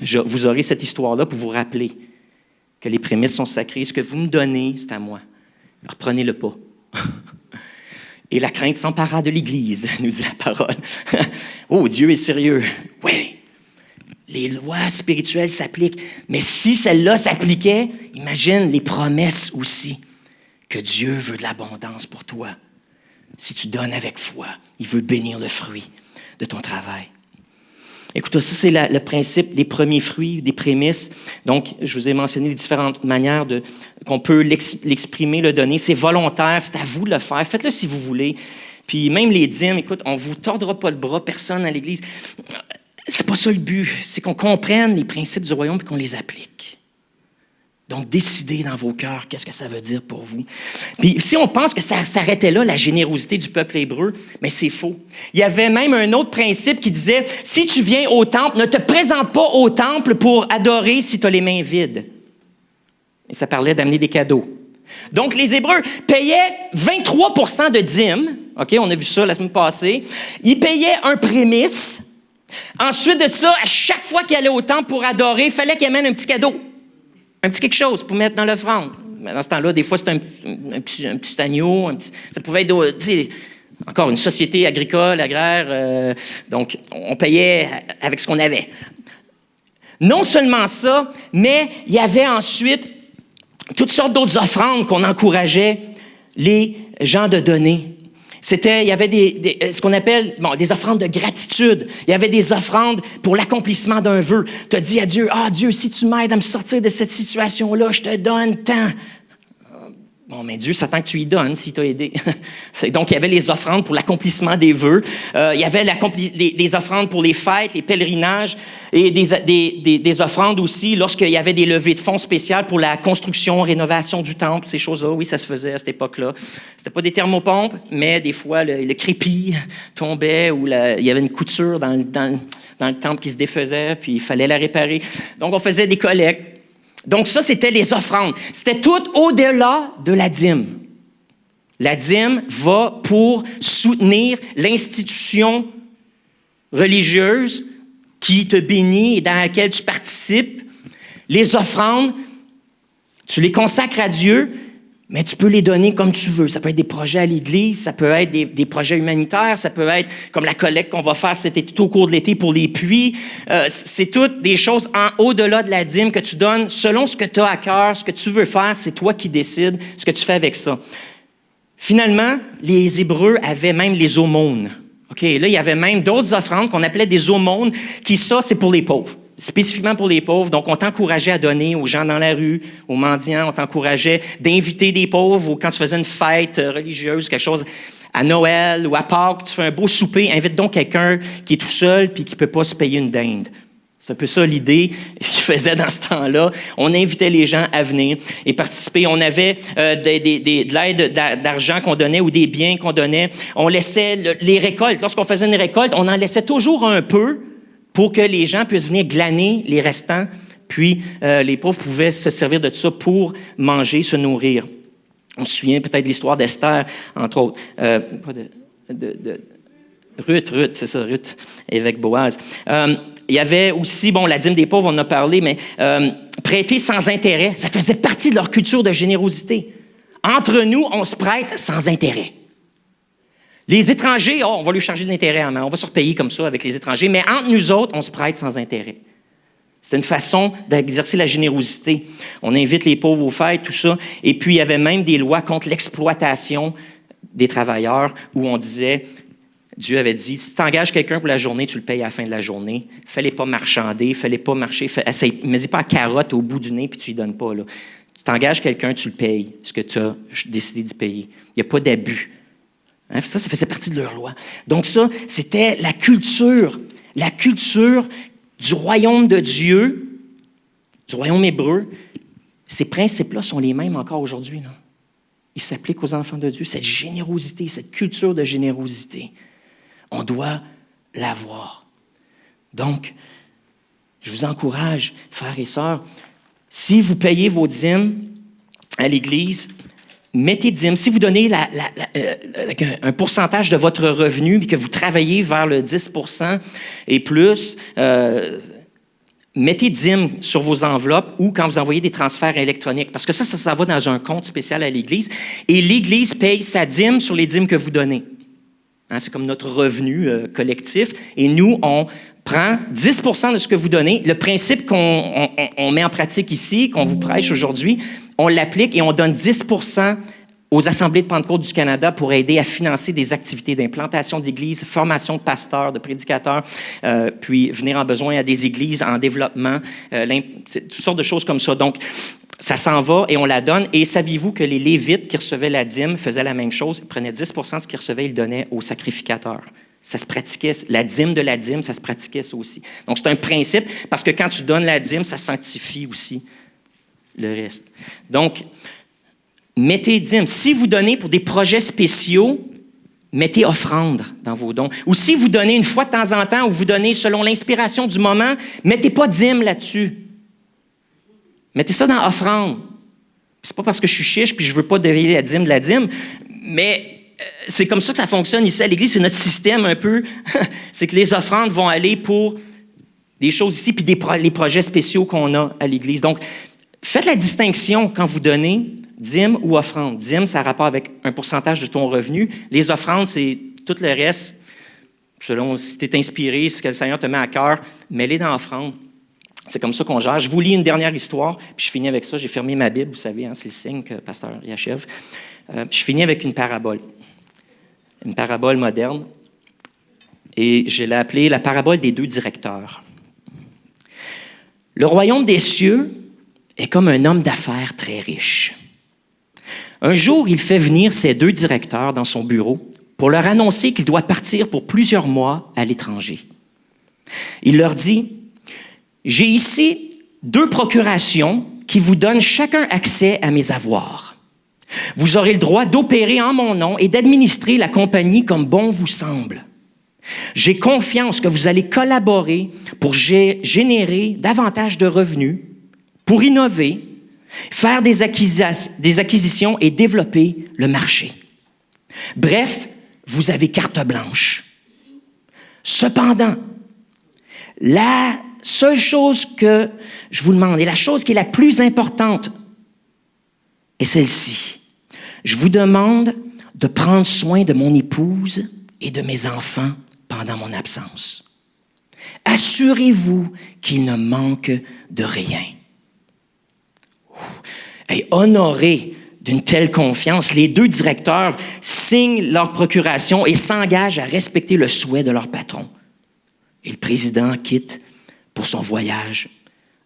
B: vous aurez cette histoire-là pour vous rappeler que les prémices sont sacrées. Ce que vous me donnez, c'est à moi. Reprenez-le pas. Et la crainte s'empara de l'Église, nous dit la parole. Oh, Dieu est sérieux. Oui, les lois spirituelles s'appliquent. Mais si celle-là s'appliquait, imagine les promesses aussi. Que Dieu veut de l'abondance pour toi. Si tu donnes avec foi, il veut bénir le fruit de ton travail. Écoutez, ça, c'est le principe des premiers fruits, des prémices. Donc, je vous ai mentionné les différentes manières qu'on peut l'exprimer, le donner. C'est volontaire, c'est à vous de le faire. Faites-le si vous voulez. Puis même les dîmes, écoute, on ne vous tordra pas le bras, personne à l'Église. C'est pas ça le but. C'est qu'on comprenne les principes du royaume et qu'on les applique. Donc, décidez dans vos cœurs qu'est-ce que ça veut dire pour vous. Puis, si on pense que ça s'arrêtait là, la générosité du peuple hébreu, mais c'est faux. Il y avait même un autre principe qui disait, si tu viens au temple, ne te présente pas au temple pour adorer si tu as les mains vides. Et ça parlait d'amener des cadeaux. Donc, les Hébreux payaient 23% de dîmes. OK, on a vu ça la semaine passée. Ils payaient un prémisse. Ensuite de ça, à chaque fois qu'ils allaient au temple pour adorer, il fallait qu'ils amènent un petit cadeau. Un petit quelque chose pour mettre dans l'offrande. Dans ce temps-là, des fois, c'était un petit agneau. Ça pouvait être, encore une société agricole, agraire. Donc, on payait avec ce qu'on avait. Non seulement ça, mais il y avait ensuite toutes sortes d'autres offrandes qu'on encourageait les gens de donner. Il y avait ce qu'on appelle des offrandes de gratitude. Il y avait des offrandes pour l'accomplissement d'un vœu. Tu as dit à Dieu, Dieu, si tu m'aides à me sortir de cette situation-là, je te donne tant. Bon, mais Dieu s'attend que tu y donnes s'il t'a aidé. Donc, il y avait les offrandes pour l'accomplissement des vœux. Il y avait des offrandes pour les fêtes, les pèlerinages et des offrandes aussi lorsqu'il y avait des levées de fonds spéciales pour la construction, rénovation du temple, ces choses-là. Oui, ça se faisait à cette époque-là. C'était pas des thermopompes, mais des fois, le crépi tombait ou il y avait une couture dans le temple qui se défaisait, puis il fallait la réparer. Donc, on faisait des collectes. Donc ça, c'était les offrandes. C'était tout au-delà de la dîme. La dîme va pour soutenir l'institution religieuse qui te bénit et dans laquelle tu participes. Les offrandes, tu les consacres à Dieu, mais tu peux les donner comme tu veux. Ça peut être des projets à l'Église, ça peut être des projets humanitaires, ça peut être comme la collecte qu'on va faire tout au cours de l'été pour les puits. C'est toutes des choses au-delà de la dîme que tu donnes selon ce que tu as à cœur, ce que tu veux faire, c'est toi qui décides ce que tu fais avec ça. Finalement, les Hébreux avaient même les aumônes. OK, là, il y avait même d'autres offrandes qu'on appelait des aumônes, c'est pour les pauvres. Spécifiquement pour les pauvres. Donc, on t'encourageait à donner aux gens dans la rue, aux mendiants. On t'encourageait d'inviter des pauvres ou quand tu faisais une fête religieuse, quelque chose à Noël ou à Pâques, tu fais un beau souper, invite donc quelqu'un qui est tout seul puis qui ne peut pas se payer une dinde. C'est un peu ça l'idée qu'ils faisaient dans ce temps-là. On invitait les gens à venir et participer. On avait de l'aide d'argent qu'on donnait ou des biens qu'on donnait. On laissait les récoltes. Lorsqu'on faisait une récolte, on en laissait toujours un peu pour que les gens puissent venir glaner les restants, puis les pauvres pouvaient se servir de ça pour manger, se nourrir. On se souvient peut-être de l'histoire d'Esther, entre autres. Ruth, c'est ça, Ruth, évêque Boaz. Il y avait aussi, la dîme des pauvres, on en a parlé, mais prêter sans intérêt, ça faisait partie de leur culture de générosité. Entre nous, on se prête sans intérêt. Les étrangers, on va lui charger de l'intérêt en main. On va se repayer comme ça avec les étrangers. Mais entre nous autres, on se prête sans intérêt. C'était une façon d'exercer la générosité. On invite les pauvres aux fêtes, tout ça. Et puis, il y avait même des lois contre l'exploitation des travailleurs où on disait, Dieu avait dit, si tu engages quelqu'un pour la journée, tu le payes à la fin de la journée. Il ne fallait pas marchander, il ne fallait pas marcher. Mets-y pas à carotte au bout du nez puis tu ne lui donnes pas. Là. Tu engages quelqu'un, tu le payes, ce que tu as décidé d'y payer. Il n'y a pas d'abus. Hein, ça faisait partie de leur loi. Donc ça, c'était la culture du royaume de Dieu, du royaume hébreu. Ces principes-là sont les mêmes encore aujourd'hui. Là. Ils s'appliquent aux enfants de Dieu. Cette générosité, cette culture de générosité, on doit l'avoir. Donc, je vous encourage, frères et sœurs, si vous payez vos dîmes à l'Église, mettez dîmes. Si vous donnez un pourcentage de votre revenu et que vous travaillez vers le 10% et plus, mettez dîmes sur vos enveloppes ou quand vous envoyez des transferts électroniques. Parce que ça va dans un compte spécial à l'Église. Et l'Église paye sa dîme sur les dîmes que vous donnez. Hein, c'est comme notre revenu collectif. Et nous, on prend 10% de ce que vous donnez. Le principe qu'on met en pratique ici, qu'on vous prêche aujourd'hui, on l'applique et on donne 10% aux Assemblées de Pentecôte du Canada pour aider à financer des activités d'implantation d'églises, formation de pasteurs, de prédicateurs, puis venir en besoin à des églises en développement, toutes sortes de choses comme ça. Donc, ça s'en va et on la donne. Et saviez-vous que les Lévites qui recevaient la dîme faisaient la même chose? Ils prenaient 10 % de ce qu'ils recevaient, ils le donnaient aux sacrificateurs. Ça se pratiquait, la dîme, ça se pratiquait ça aussi. Donc, c'est un principe, parce que quand tu donnes la dîme, ça sanctifie aussi le reste. Donc, mettez dîme. Si vous donnez pour des projets spéciaux, mettez offrande dans vos dons. Ou si vous donnez une fois de temps en temps, ou vous donnez selon l'inspiration du moment, mettez pas dîme là-dessus. Mettez ça dans offrande. C'est pas parce que je suis chiche puis je veux pas donner la dîme de la dîme, mais c'est comme ça que ça fonctionne ici à l'Église. C'est notre système un peu. C'est que les offrandes vont aller pour des choses ici puis les projets spéciaux qu'on a à l'Église. Donc, faites la distinction quand vous donnez dîme ou offrande. Dîme, ça a rapport avec un pourcentage de ton revenu. Les offrandes, c'est tout le reste. Selon si tu es inspiré, si le Seigneur te met à cœur, mets-les dans l'offrande. C'est comme ça qu'on gère. Je vous lis une dernière histoire, puis je finis avec ça. J'ai fermé ma Bible, vous savez, hein, c'est le signe que le pasteur y achève. Je finis avec une parabole moderne. Et je l'ai appelée la parabole des 2 directeurs. Le royaume des cieux est comme un homme d'affaires très riche. Un jour, il fait venir ses 2 directeurs dans son bureau pour leur annoncer qu'il doit partir pour plusieurs mois à l'étranger. Il leur dit: « J'ai ici 2 procurations qui vous donnent chacun accès à mes avoirs. Vous aurez le droit d'opérer en mon nom et d'administrer la compagnie comme bon vous semble. J'ai confiance que vous allez collaborer pour générer davantage de revenus, pour innover, faire des acquisitions et développer le marché. Bref, vous avez carte blanche. Cependant, la seule chose que je vous demande, et la chose qui est la plus importante, est celle-ci. Je vous demande de prendre soin de mon épouse et de mes enfants pendant mon absence. Assurez-vous qu'il ne manque de rien. » Et honorés d'une telle confiance, les 2 directeurs signent leur procuration et s'engagent à respecter le souhait de leur patron. Et le président quitte pour son voyage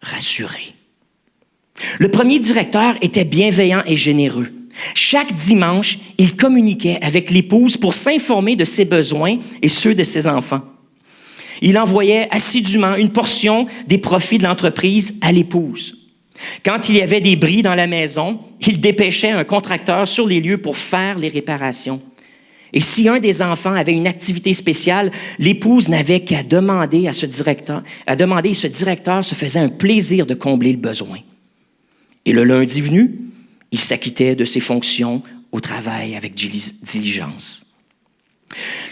B: rassuré. Le premier directeur était bienveillant et généreux. Chaque dimanche, il communiquait avec l'épouse pour s'informer de ses besoins et ceux de ses enfants. Il envoyait assidûment une portion des profits de l'entreprise à l'épouse. Quand il y avait des bris dans la maison, il dépêchait un contracteur sur les lieux pour faire les réparations. Et si un des enfants avait une activité spéciale, l'épouse n'avait qu'à demander à ce directeur, et ce directeur se faisait un plaisir de combler le besoin. Et le lundi venu, il s'acquittait de ses fonctions au travail avec diligence.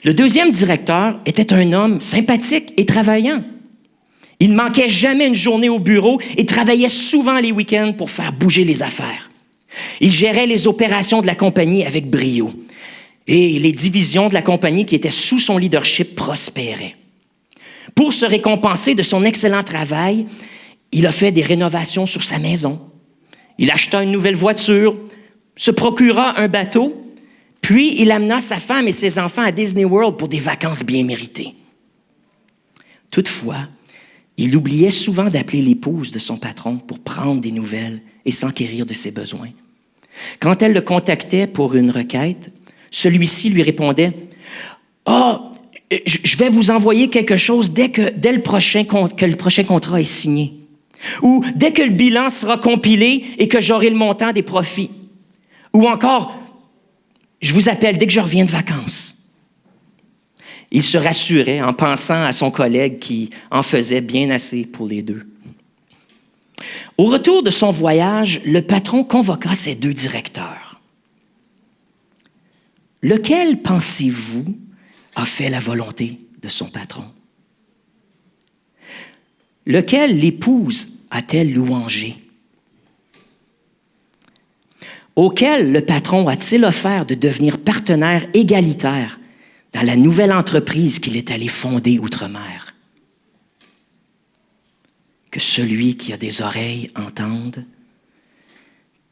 B: Le deuxième directeur était un homme sympathique et travaillant. Il ne manquait jamais une journée au bureau et travaillait souvent les week-ends pour faire bouger les affaires. Il gérait les opérations de la compagnie avec brio. Et les divisions de la compagnie qui étaient sous son leadership prospéraient. Pour se récompenser de son excellent travail, il a fait des rénovations sur sa maison. Il acheta une nouvelle voiture, se procura un bateau, puis il amena sa femme et ses enfants à Disney World pour des vacances bien méritées. Toutefois, il oubliait souvent d'appeler l'épouse de son patron pour prendre des nouvelles et s'enquérir de ses besoins. Quand elle le contactait pour une requête, celui-ci lui répondait: « Ah, je vais vous envoyer quelque chose dès que le prochain contrat est signé. Ou dès que le bilan sera compilé et que j'aurai le montant des profits. Ou encore, je vous appelle dès que je reviens de vacances. » Il se rassurait en pensant à son collègue qui en faisait bien assez pour les 2. Au retour de son voyage, le patron convoqua ses 2 directeurs. « Lequel, pensez-vous, a fait la volonté de son patron? Lequel l'épouse a-t-elle louangé? Auquel le patron a-t-il offert de devenir partenaire égalitaire dans la nouvelle entreprise qu'il est allé fonder outre-mer? Que celui qui a des oreilles entende,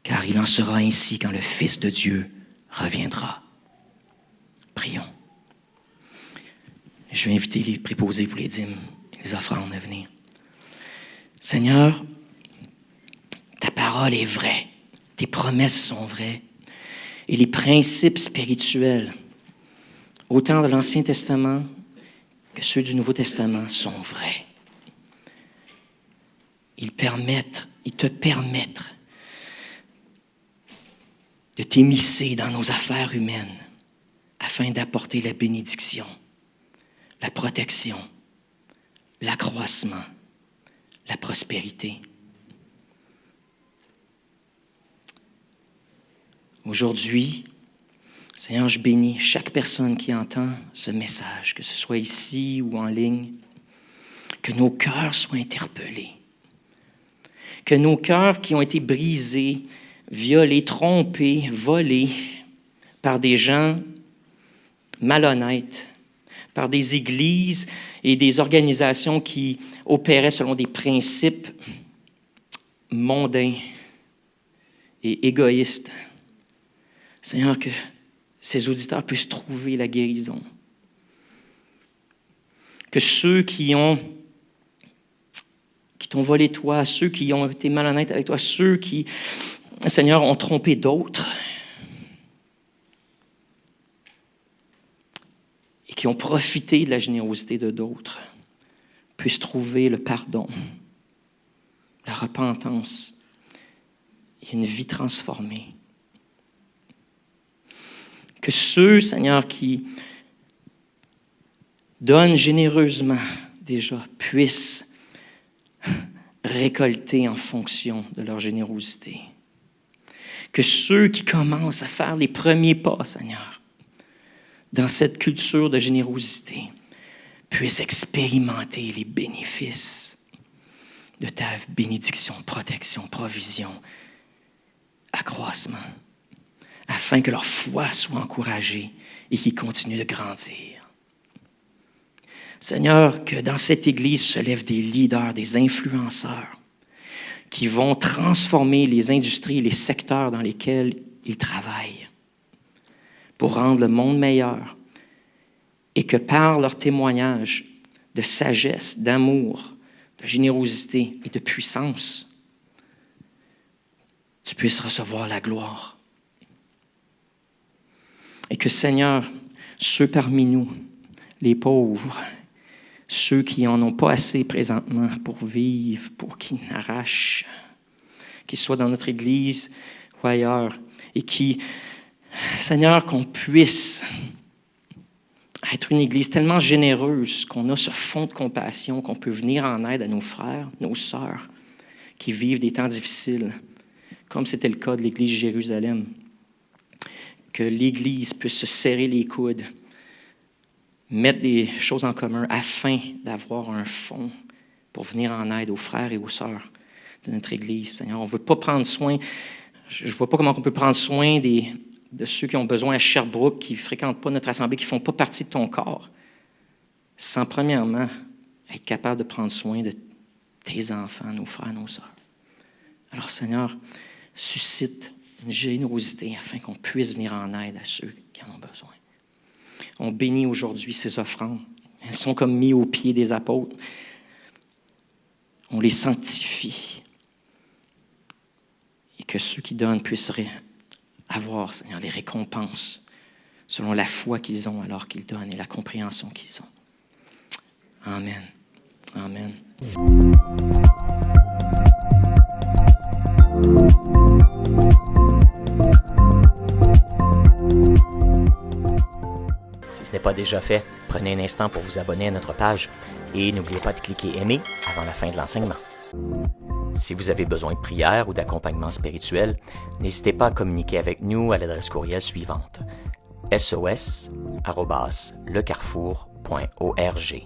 B: car il en sera ainsi quand le Fils de Dieu reviendra. Prions. Je vais inviter les préposés pour les dîmes et les offrandes à venir. Seigneur, ta parole est vraie, tes promesses sont vraies et les principes spirituels, autant de l'Ancien Testament que ceux du Nouveau Testament, sont vrais. Ils te permettent de t'immiscer dans nos affaires humaines afin d'apporter la bénédiction, la protection, l'accroissement, la prospérité. Aujourd'hui, Seigneur, je bénis chaque personne qui entend ce message, que ce soit ici ou en ligne, que nos cœurs soient interpellés, que nos cœurs qui ont été brisés, violés, trompés, volés par des gens malhonnêtes, par des églises et des organisations qui opéraient selon des principes mondains et égoïstes. Seigneur, que ces auditeurs puissent trouver la guérison. Que ceux qui t'ont volé toi, ceux qui ont été malhonnêtes avec toi, ceux qui, Seigneur, ont trompé d'autres et qui ont profité de la générosité de d'autres, puissent trouver le pardon, la repentance et une vie transformée. Que ceux, Seigneur, qui donnent généreusement déjà puissent récolter en fonction de leur générosité. Que ceux qui commencent à faire les premiers pas, Seigneur, dans cette culture de générosité, puissent expérimenter les bénéfices de ta bénédiction, protection, provision, accroissement, afin que leur foi soit encouragée et qu'ils continuent de grandir. Seigneur, que dans cette Église se lèvent des leaders, des influenceurs qui vont transformer les industries et les secteurs dans lesquels ils travaillent pour rendre le monde meilleur et que par leur témoignage de sagesse, d'amour, de générosité et de puissance, tu puisses recevoir la gloire. Et que, Seigneur, ceux parmi nous, les pauvres, ceux qui n'en ont pas assez présentement pour vivre, pour qu'ils n'arrachent, qu'ils soient dans notre Église ou ailleurs, et qui, Seigneur, qu'on puisse être une Église tellement généreuse qu'on a ce fond de compassion, qu'on peut venir en aide à nos frères, nos sœurs, qui vivent des temps difficiles, comme c'était le cas de l'Église de Jérusalem. Que l'Église puisse se serrer les coudes, mettre des choses en commun afin d'avoir un fonds pour venir en aide aux frères et aux sœurs de notre Église. Seigneur, on ne veut pas prendre soin, je ne vois pas comment on peut prendre soin de ceux qui ont besoin à Sherbrooke, qui ne fréquentent pas notre assemblée, qui ne font pas partie de ton corps, sans premièrement être capable de prendre soin de tes enfants, nos frères, nos sœurs. Alors Seigneur, suscite une générosité afin qu'on puisse venir en aide à ceux qui en ont besoin. On bénit aujourd'hui ces offrandes. Elles sont comme mises aux pieds des apôtres. On les sanctifie. Et que ceux qui donnent puissent avoir, Seigneur, les récompenses selon la foi qu'ils ont alors qu'ils donnent et la compréhension qu'ils ont. Amen. Amen.
A: Si ce n'est pas déjà fait, prenez un instant pour vous abonner à notre page et n'oubliez pas de cliquer « Aimer » avant la fin de l'enseignement. Si vous avez besoin de prière ou d'accompagnement spirituel, n'hésitez pas à communiquer avec nous à l'adresse courriel suivante: sos@lecarrefour.org.